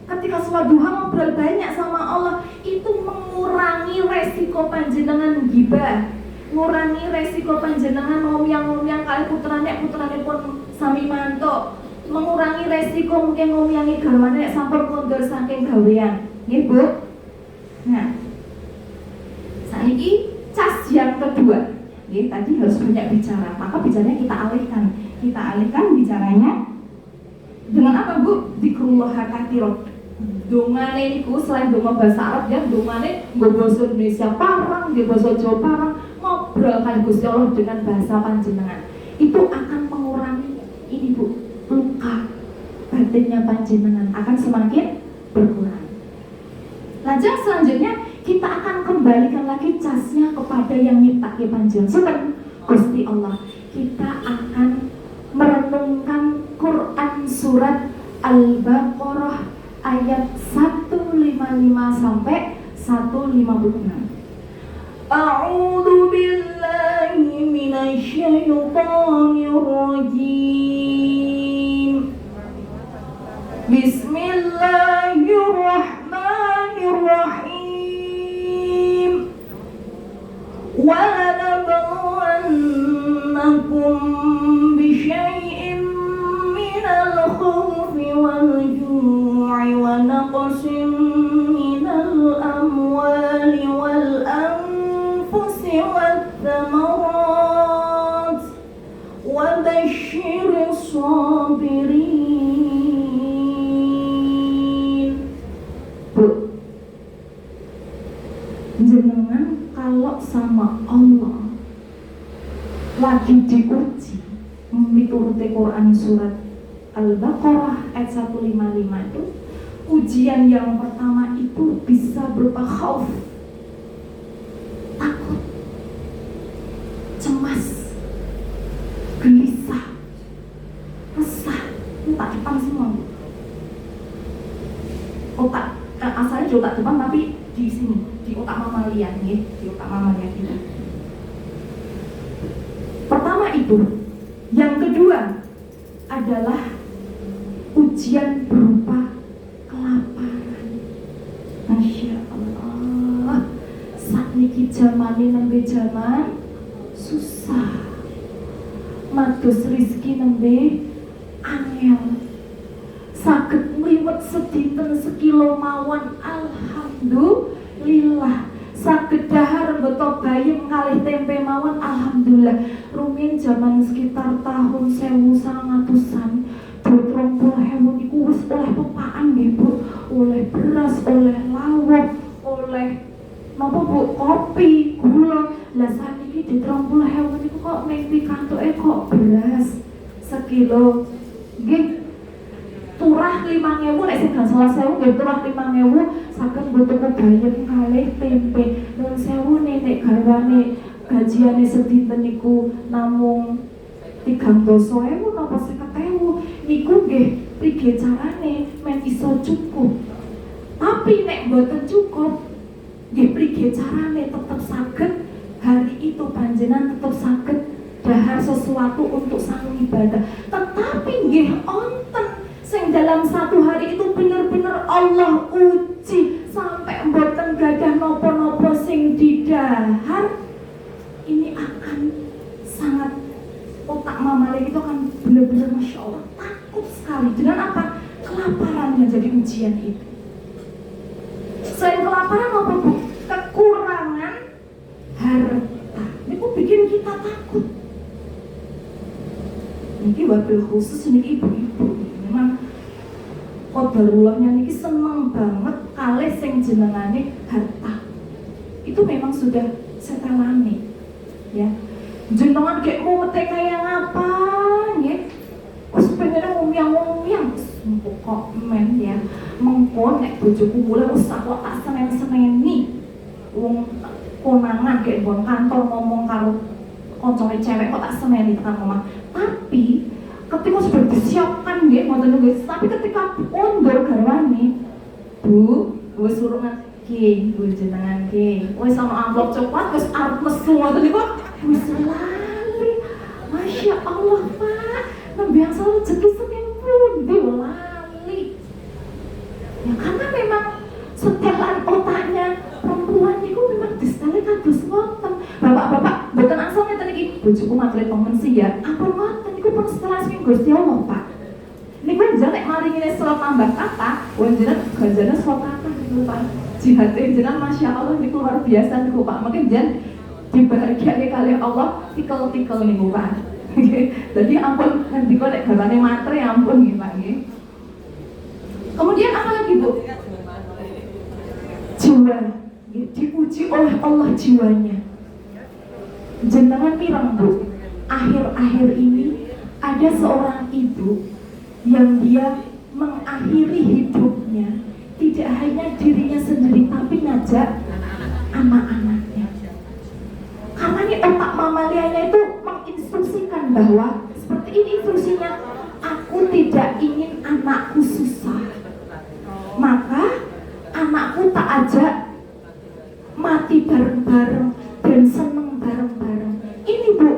Ketika sholat duha ngobrol banyak sama Allah, itu mengurangi resiko panjenengan gibah, ngurangi resiko panjenengan ngomyang-ngomyang kali putrane pun sami mantuk, mengurangi resiko mungkin ngomyangi garwane sampun kondur saking gawean. Nggih, Bu. Nah, saiki cas yang kedua. Nggih, tadi harus banyak bicara, maka bicaranya kita alihkan. Kita alihkan bicaranya dengan apa, Bu? Dzikrullah katsiran. Dongane niku selain donga bahasa Arab ya, dongane nggo basa Indonesia parang, nggo basa Jawa parang, ngobrol kan Gusti Allah dengan bahasa panjenengan. Itu akan mengurangi ini, Bu, luka batinnya panjenengan akan semakin berkurang. Lajeng selanjutnya kita akan kembalikan lagi casnya kepada yang nyiptake panjenengan. Sinten? Gusti Allah. Kita akan merenungkan Quran surat Al-Baqarah ayat 155 sampai 156. A'udzu billahi minasy syaithanir rajim. Bismillahirrahmanirrahim. Wa lanabluwannakum bisyai'in minal khawfi wal ju'i wa naqsin minal amwali wal anfusi wath thamarat wa basyyiris sabirin. Bu, jenengan kalau sama Allah lagi diuji mituruti Quran surat Al-Baqarah ayat 155 itu, ujian yang pertama itu bisa berupa khauf, takut, cemas, gelisah, resah. Ini tak depan semua. Otak asalnya di otak depan tapi di sini, di otak mamalia nih, di otak mamalia kita. Pertama itu. Yang kedua adalah ujian berupa kelaparan. Masya Allah, saat niki zamane nembe zaman susah, mados rizki nembe angel, saged ngliwet sedinten sekilo mawon, alhamdulillah. Saged dahar beto bayem kalih tempe mawon, alhamdulillah. Rumiyin zaman sekitar tahun 1900-an, duit 20.000 niku wis oleh pepaan nggih, Bu. Oleh beras, oleh lawak, oleh napa, Bu, kopi, gula. Lah saniki di 30.000 niku kok ning pikantuke kok beras sekilo nggih turah 5.000, nek sing gak salah 1.000 nggih turah 5.000 saged mboten bayem kalih tempe. Nun sewu nek garwane gajiane sedinten niku namung 30.000 napa 50.000 niku nggih prige carane men iso cukup. Tapi nek mboten cukup nggih prige carane tetep saged hari itu panjenengan tetep saged dahar sesuatu untuk sang ibadah. Tetapi nggih onten sing dalam satu hari itu bener-bener Allah uji sampai mboten gadah nopo-nopo sing didahar. Ini akan sangat, otak mamale itu akan bener-bener Masya Allah takut sekali. Dengan apa? Kelaparan menjadi ujian itu. Selain kelaparan apa, Bu? Kekurangan harta. Itu bikin kita takut. Ini wabil khusus ini ibu-ibu. Memang qadarullah niki seneng banget kalih sing jenengane harta. Itu memang sudah setelane, ya. Jenengan kayak mau mete kayak ngapa, ya? Wes pengen ngomong-ngomong, kok men ya. Mengko nek bojoku mulai wis tak seneni. Wong konangan kayak bon kantor ngomong karo kancane cewek kok tak seneni tekan omah. Tapi ketika sudah disiapkan nggih ngoten nggih, tapi ketika mundur garwane, Bu, wis suruh nggih, Bu jenengan nggih. Wis ana amplop coklat wis arep mesu ngoten niku, wis lali. Masya Allah, Pak. Nembe asal rezeki saking pundi lali. Ya karena memang setelan otaknya perempuan niku memang diseteli kados ngoten. Bapak-bapak, mboten asal ngeten iki, bojoku matri temen sih ya. Ampun ngoten niku pun setelah sing Gusti Allah, Pak. Niku jeneng nek maringine salat tambah kata, jenengan ganjaran salat kata niku, Pak. Jihate jenengan Masya Allah niku luar biasa niku, Pak. Mungkin jen dibahagiakan kali Allah tikel-tikel niku, Pak. Jadi ampun ngendika nek garwane matre ampun nggih, Pak nggih. Kemudian apa lagi, Bu? Jiwa, diuji oleh Allah jiwanya. Jenengan mireng, Bu, akhir-akhir ini ada seorang ibu yang dia mengakhiri hidupnya tidak hanya dirinya sendiri tapi ngajak anak-anaknya. Karena ini otak mamalianya itu menginstruksikan bahwa seperti ini instruksinya, aku tidak ingin anakku susah, maka anakku tak ajak mati bareng-bareng dan seneng bareng-bareng. Ini, Bu,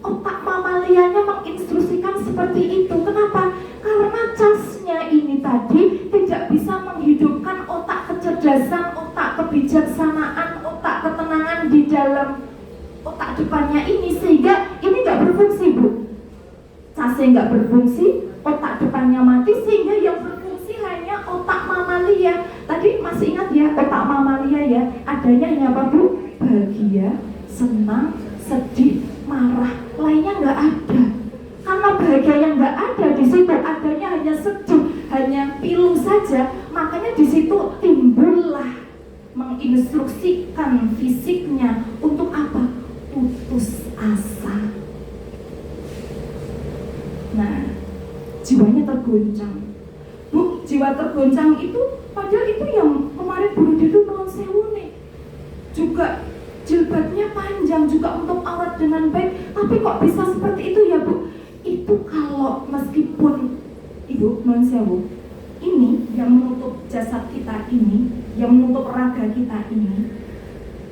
otak mamalianya menginstruksikan seperti itu. Kenapa? Karena casnya ini tadi tidak bisa menghidupkan otak kecerdasan, otak kebijaksanaan, otak ketenangan di dalam otak depannya ini, sehingga ini nggak berfungsi, Bu. Casnya nggak berfungsi, otak depannya mati, sehingga yang berfungsi hanya otak mamalia. Tadi masih ingat ya, otak mamalia ya, adanya hanya apa, Bu? Bahagia, senang, sedih, marah, lainnya nggak ada. Karena bahagia yang nggak ada di situ, adanya hanya sedih, hanya pilu saja, makanya di situ timbullah menginstruksikan fisiknya untuk apa? Putus asa. Nah, jiwanya tergoncang. Bu, jiwa tergoncang itu padahal itu yang kemarin bunuh diri Nuwun Sewu nih. Juga jilbabnya panjang, juga untuk aurat dengan baik, tapi kok bisa seperti itu ya, Bu? Itu kalau meskipun Ibu Nuwun Sewu, ini yang menutup jasad kita ini, yang menutup raga kita ini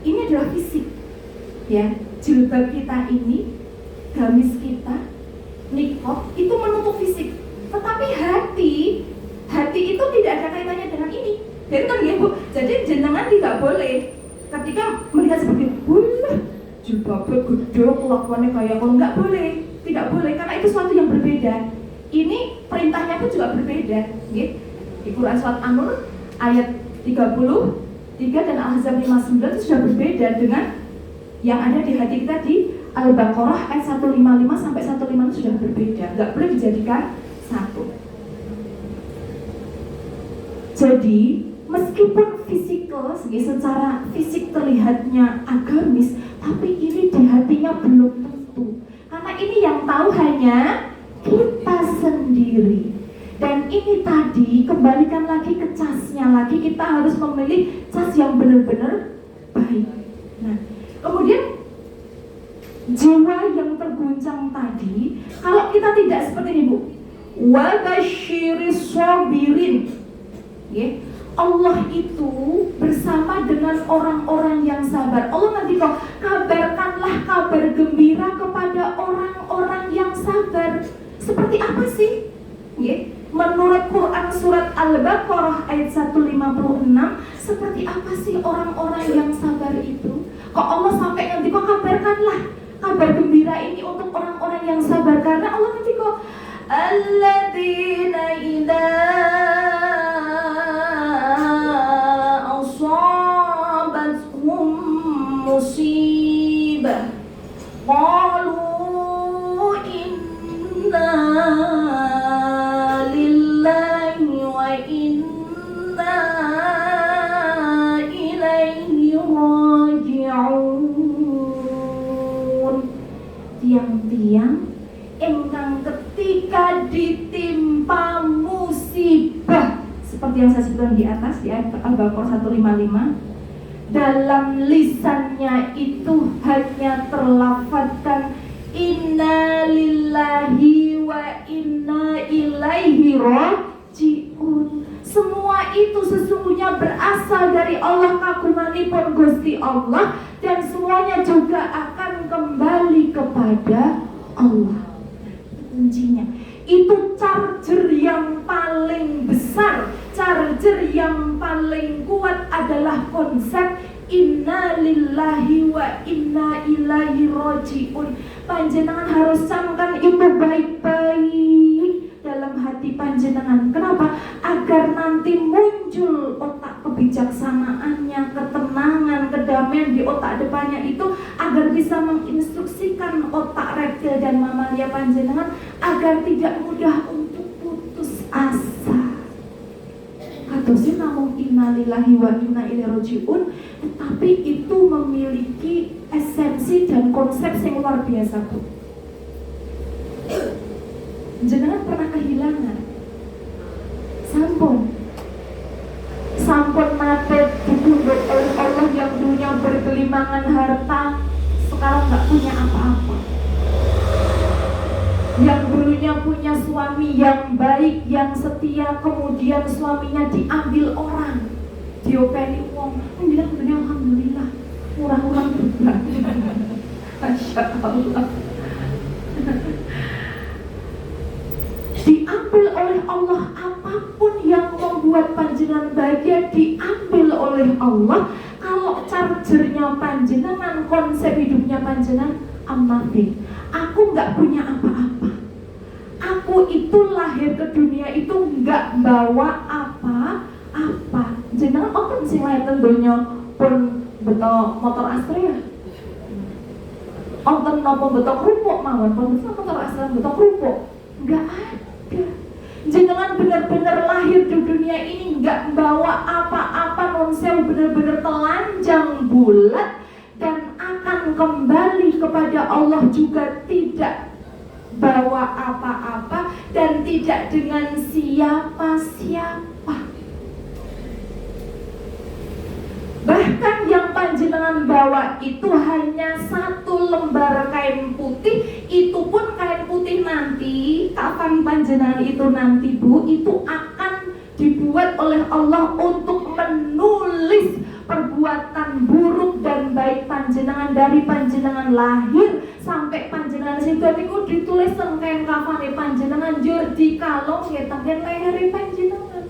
adalah fisik, ya. Jilbab kita ini, gamis kita, niqab itu menutup fisik. Tetapi hati itu tidak ada kaitannya dengan ini. Benar ya, Bu? Jadi jenengan tidak boleh ketika melihat seperti boleh jilbabnya gede, kelakuannya kayak kalau nggak boleh, tidak boleh, karena itu sesuatu yang berbeda. Ini perintahnya pun juga berbeda, gitu. Di Quran surat An-Nur ayat 33 dan Al-Ahzab 59 itu sudah berbeda dengan yang ada di hati kita di Al-Baqarah ayat 155 sampai 156 sudah berbeda, nggak boleh dijadikan satu. Jadi meskipun fisikal, secara fisik terlihatnya agamis, tapi ini di hatinya belum tentu. Karena ini yang tahu hanya kita sendiri. Dan ini tadi, kembalikan lagi ke casnya lagi, kita harus memilih cas yang benar-benar baik. Nah, kemudian jiwa yang terguncang tadi, kalau kita tidak seperti ini, Bu, wa basyiris sabirin, ya, Allah itu bersama dengan orang-orang yang sabar. Allah nanti kok kabarkanlah kabar gembira kepada orang-orang yang sabar. Seperti apa sih? Ya, menurut Quran surat Al-Baqarah ayat 156, seperti apa sih orang-orang yang sabar itu? Kok Allah sampai nanti kok kabarkanlah kabar gembira ini untuk orang-orang yang sabar? Karena Allah nanti kok alladzina idza asabathum musibah qalu inna lillahi wa inna ilaihi raji'un. Tiang-tiang engkang ketika ditimpa musibah, seperti yang saya sebutkan di atas di ayat Al-Baqarah 155, dalam lisannya itu hanya terlafadzkan inna lillahi wa inna ilaihi raji'un. Semua itu sesungguhnya berasal dari Allah kagunganipun Gusti Allah, dan semuanya juga akan kembali kepada Allah. Kuncinya itu charger yang paling besar, charger yang paling kuat adalah konsep inna lillahi wa inna ilaihi raji'un. Panjenengan harus camkan itu baik-baik dalam hati panjenengan. Kenapa? Agar nanti muncul otak kebijaksanaannya, ketenangan, kedamaian di otak depannya itu, agar bisa menginstruksikan otak reptil dan mamalia panjenengan agar tidak mudah untuk putus asa. Kadosi namung innalillahi wa inna ilaihi raji'un, tetapi itu memiliki esensi dan konsep yang luar biasa, Bu. Jenengan pernah kehilangan? Sampun nate ditunduk oleh Allah yang dulunya bergelimangan harta, sekarang nggak punya apa-apa. Yang dulunya punya suami yang baik, yang setia, kemudian suaminya diambil orang, diopeni wong. Bilang alhamdulillah, murah-murah juga. Masya Allah. Diambil oleh Allah, apapun yang membuat panjenengan bahagia diambil oleh Allah. Kalau chargernya panjenengan, konsep hidupnya panjenengan, I'm nothing, aku nggak punya apa-apa, aku itu lahir ke dunia itu nggak bawa apa-apa. Jenengan open sing lahir ke dunia pun betul motor Astrea, open nopo betul kerupuk mawon, pun motor Astrea betul kerupuk, nggak ada. Jenengan benar-benar lahir di dunia ini nggak bawa apa-apa, nonsel, benar-benar telanjang bulat, dan akan kembali kepada Allah juga tidak bawa apa-apa dan tidak dengan siapa-siapa. Bahkan yang panjenengan bawa itu hanya satu lembar kain putih. Itu pun kain putih nanti, kapan panjenengan itu nanti, Bu, itu akan dibuat oleh Allah untuk menulis perbuatan buruk dan baik panjenengan dari panjenengan lahir sampai panjenengan situ. Niku ditulis teng kain kafane panjenengan jur di kalong ya tenggen leher panjenengan.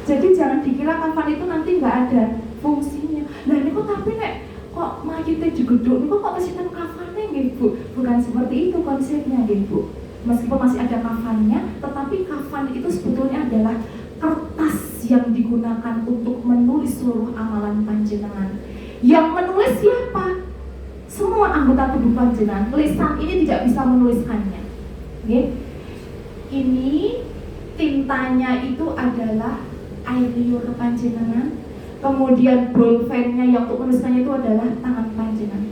Jadi jangan dikira kafan itu nanti nggak ada fungsinya. Nah ini kok tapi nek kok mayitnya digeduk, ini kok kesini kafannya nggih Bu? Bukan seperti itu konsepnya nggih Bu. Meskipun masih ada kafannya, tetapi kafan itu sebetulnya adalah kertas yang digunakan untuk menulis seluruh amalan panjenengan. Yang menulis siapa? Semua anggota tubuh panjenengan. Lisan ini tidak bisa menuliskannya. Okay? Ini tintanya itu adalah air liur panjenengan, kemudian bolpennya yang untuk menuliskannya itu adalah tangan panjenengan.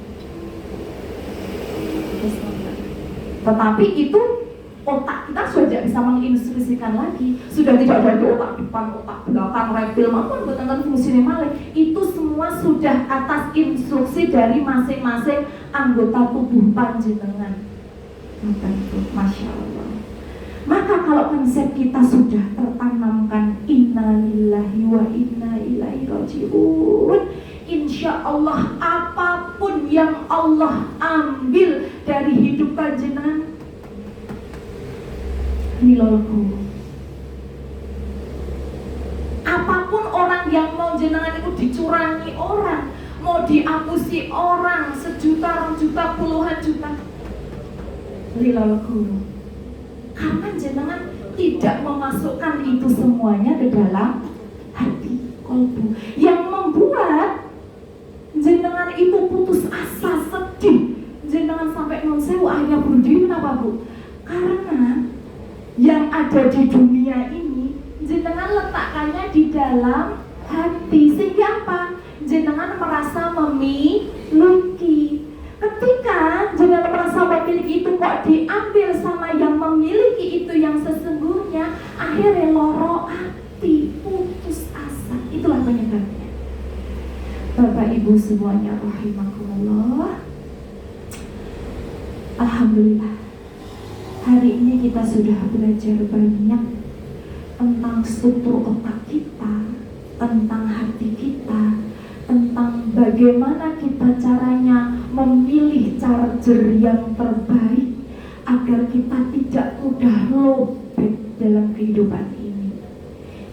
Tetapi itu otak kita sudah tidak bisa menginstruksikan lagi, sudah tidak ada otak depan, otak belakang, reptil maupun bukan fungsinya malah. Itu semua sudah atas instruksi dari masing-masing anggota tubuh panjenengan. Masya Allah. Maka kalau konsep kita sudah tertanamkan innalillahi wa inna ilaihi raji'un, insya Allah apapun yang Allah ambil dari hidup panjenengan nilolku. Apapun orang yang mau jenengan itu dicurangi orang, mau diapusi orang, 1 juta, 2 juta, puluhan juta, nilolku. Karena jenengan tidak memasukkan itu semuanya ke dalam hati kolbu, yang membuat jenengan itu putus asa, sedih, jenengan sampai nonsewu akhirnya bunuh diri. Kenapa Bu? Karena yang ada di dunia ini jenengan letakkannya di dalam hati, sehingga apa? Jenengan merasa memiliki. Ketika jenengan merasa memiliki itu kok diambil sama yang memiliki itu yang sesungguhnya, akhirnya loro hati, putus asa. Itulah penyebabnya. Bapak Ibu semuanya rahimakumullah. Alhamdulillah, kita sudah belajar banyak tentang struktur otak kita, tentang hati kita, tentang bagaimana kita caranya memilih charger yang terbaik agar kita tidak mudah lowbat dalam kehidupan ini.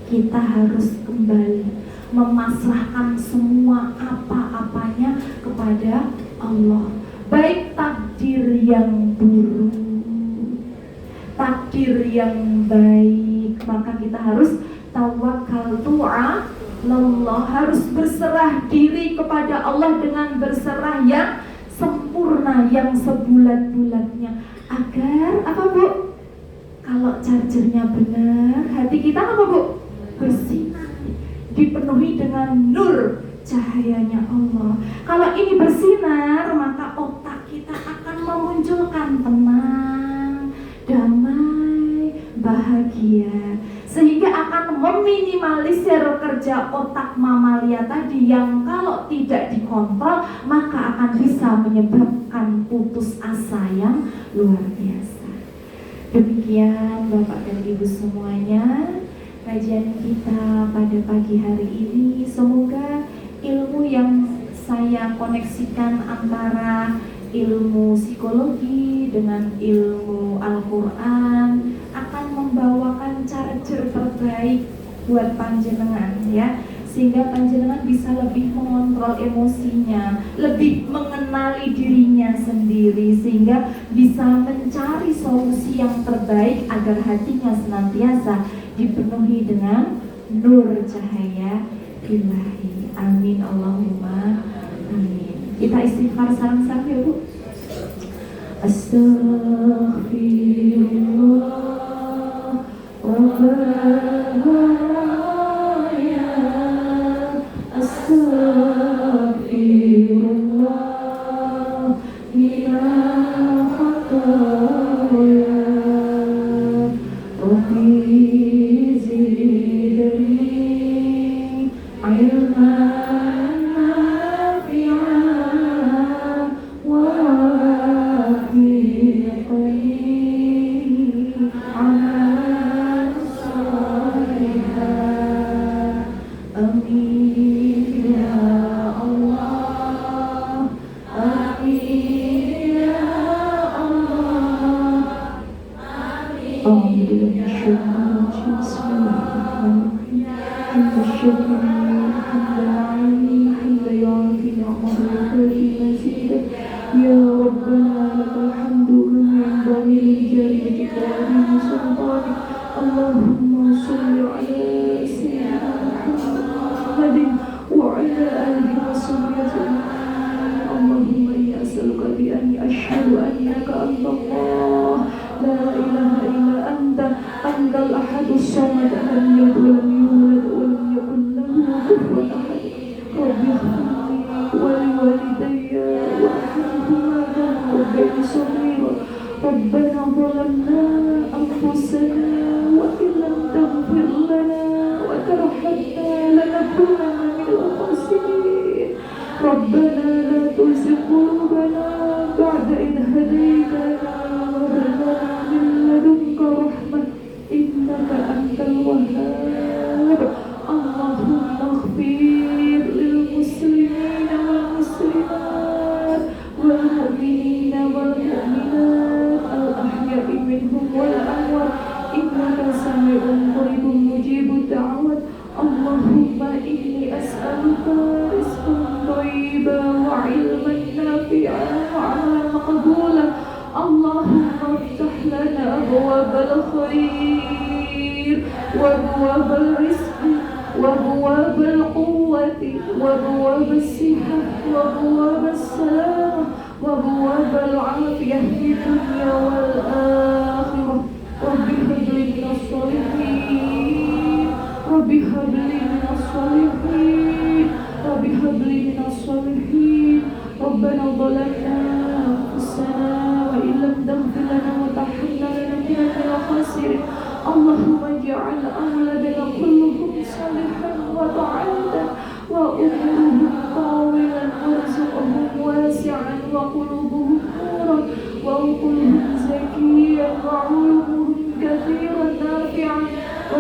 Kita harus kembali memasrahkan semua apa-apanya kepada Allah, baik takdir yang buruk, takdir yang baik, maka kita harus tawakkaltu Allah, harus berserah diri kepada Allah dengan berserah yang sempurna, yang sebulat-bulatnya, agar apa Bu? Kalau chargernya benar, hati kita apa Bu? Bersinar, dipenuhi dengan nur cahayanya Allah. Kalau ini bersinar, maka otak kita akan memunculkan tenang, damai, bahagia, sehingga akan meminimalisir kerja otak mamalia tadi yang kalau tidak dikontrol maka akan bisa menyebabkan putus asa yang luar biasa. Demikian Bapak dan Ibu semuanya, kajian kita pada pagi hari ini. Semoga ilmu yang saya koneksikan antara ilmu psikologi dengan ilmu Al-Quran akan membawakan charger terbaik buat panjenengan ya, sehingga panjenengan bisa lebih mengontrol emosinya, lebih mengenali dirinya sendiri, sehingga bisa mencari solusi yang terbaik agar hatinya senantiasa dipenuhi dengan nur cahaya ilahi. Amin Allahumma amin. Kita istighfar sarang-sarang ya Bu. Astaghfirullah Rabbana, astaghfirullah minal khataya, Rabbi zidni ilman nafi'an wa wafiqni amalan salihan. Amin ya Allah, amin ya Allah, amin. Ya Rabbana lakal hamdu min ba'il jari wa sultani. Allahumma salli ala sayyidina Muhammadin wa ala alihi wa sahbihi. Allahumma inni as'aluka bi anni asyhadu annaka antallah la ilaha illa anta antal ahadus samad lam yalid wa lam yulad wa lam yakul lahu kufuwan ahad. Rabbi ighfirli wa liwalidayya warhamhuma kama rabbayani shaghira. Rabbana zalamna anfusana wa in lam taghfir lana wa tarhamna lanakunanna minal khasirin. Rabbana la tuzigh qulubana ba'da idh hadaytana wa hab lana min ladunka rahmah innaka antal wahhab. Allahumma ighfir lil muslimina wal muslimat wal mu'minina wal mu'minat al ahya'i minhum wal amwat innaka sami'un qaribun mujibud da'awat. Allahumma inni as'aluka rizqan thayyiban wa 'ilman nafi'an wa 'amalan maqbulan. Allahumma iftah lana abwabal khair wa abwabal rizqi wa abwabal quwwati wa abwabas sihah wa abwabas salamah wa abwabal 'afiyah fid dunya wal akhirah. Rabbi habli minas shalihin, Rabbi habli minas shalihin, Rabbi habli minas shalihin. Rabbana zalamna anfusana wa illam taghfir lana wa tarhamna lanakunanna minal khasirin. Allahumma ij'al awladana kulluhum salihan wa ta'atan wa umuruhum tawilan warzuqhum wasi'an wa qulubuhum nuran wa qulubuhum zakiyan wa 'ulubuhum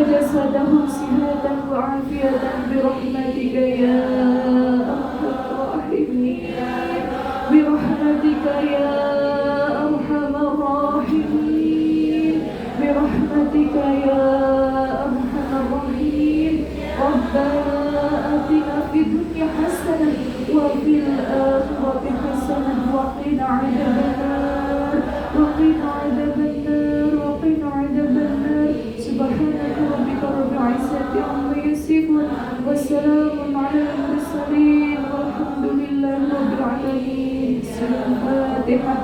وجسدهم صحة وعافية برحمتك يا أرحم الراحمين برحمتك يا أرحم الراحمين برحمتك يا أرحم الراحمين ربنا آتنا في الدنيا حسنة وفي الآخرة حسنة وقنا عذاب النار وقنا عذاب النار وقنا عذاب النار سبحانك ربك رب العزة عما يصفون وسلام على المرسلين والحمد لله رب العالمين. الفاتحة.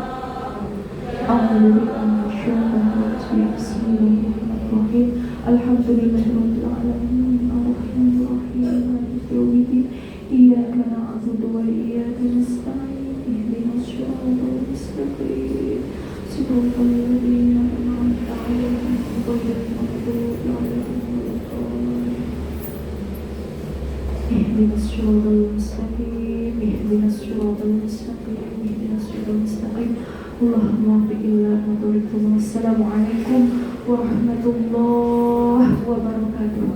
أعوذ بالله من الشيطان الرجيم بسم الله الرحمن الرحيم الحمد لله رب العالمين الرحمن الرحيم مالك يوم الدين إياك نعبد وإياك نستعين اهدنا الصراط المستقيم صراط الذين أنعمت عليهم غير المغضوب عليهم ولا الضالين اهدنا الصراط المستقيم اهدنا الصراط المستقيم اهدنا الصراط المستقيم اللهم وفق لنا ما تريد. السلام عليكم ورحمة الله وبركاته.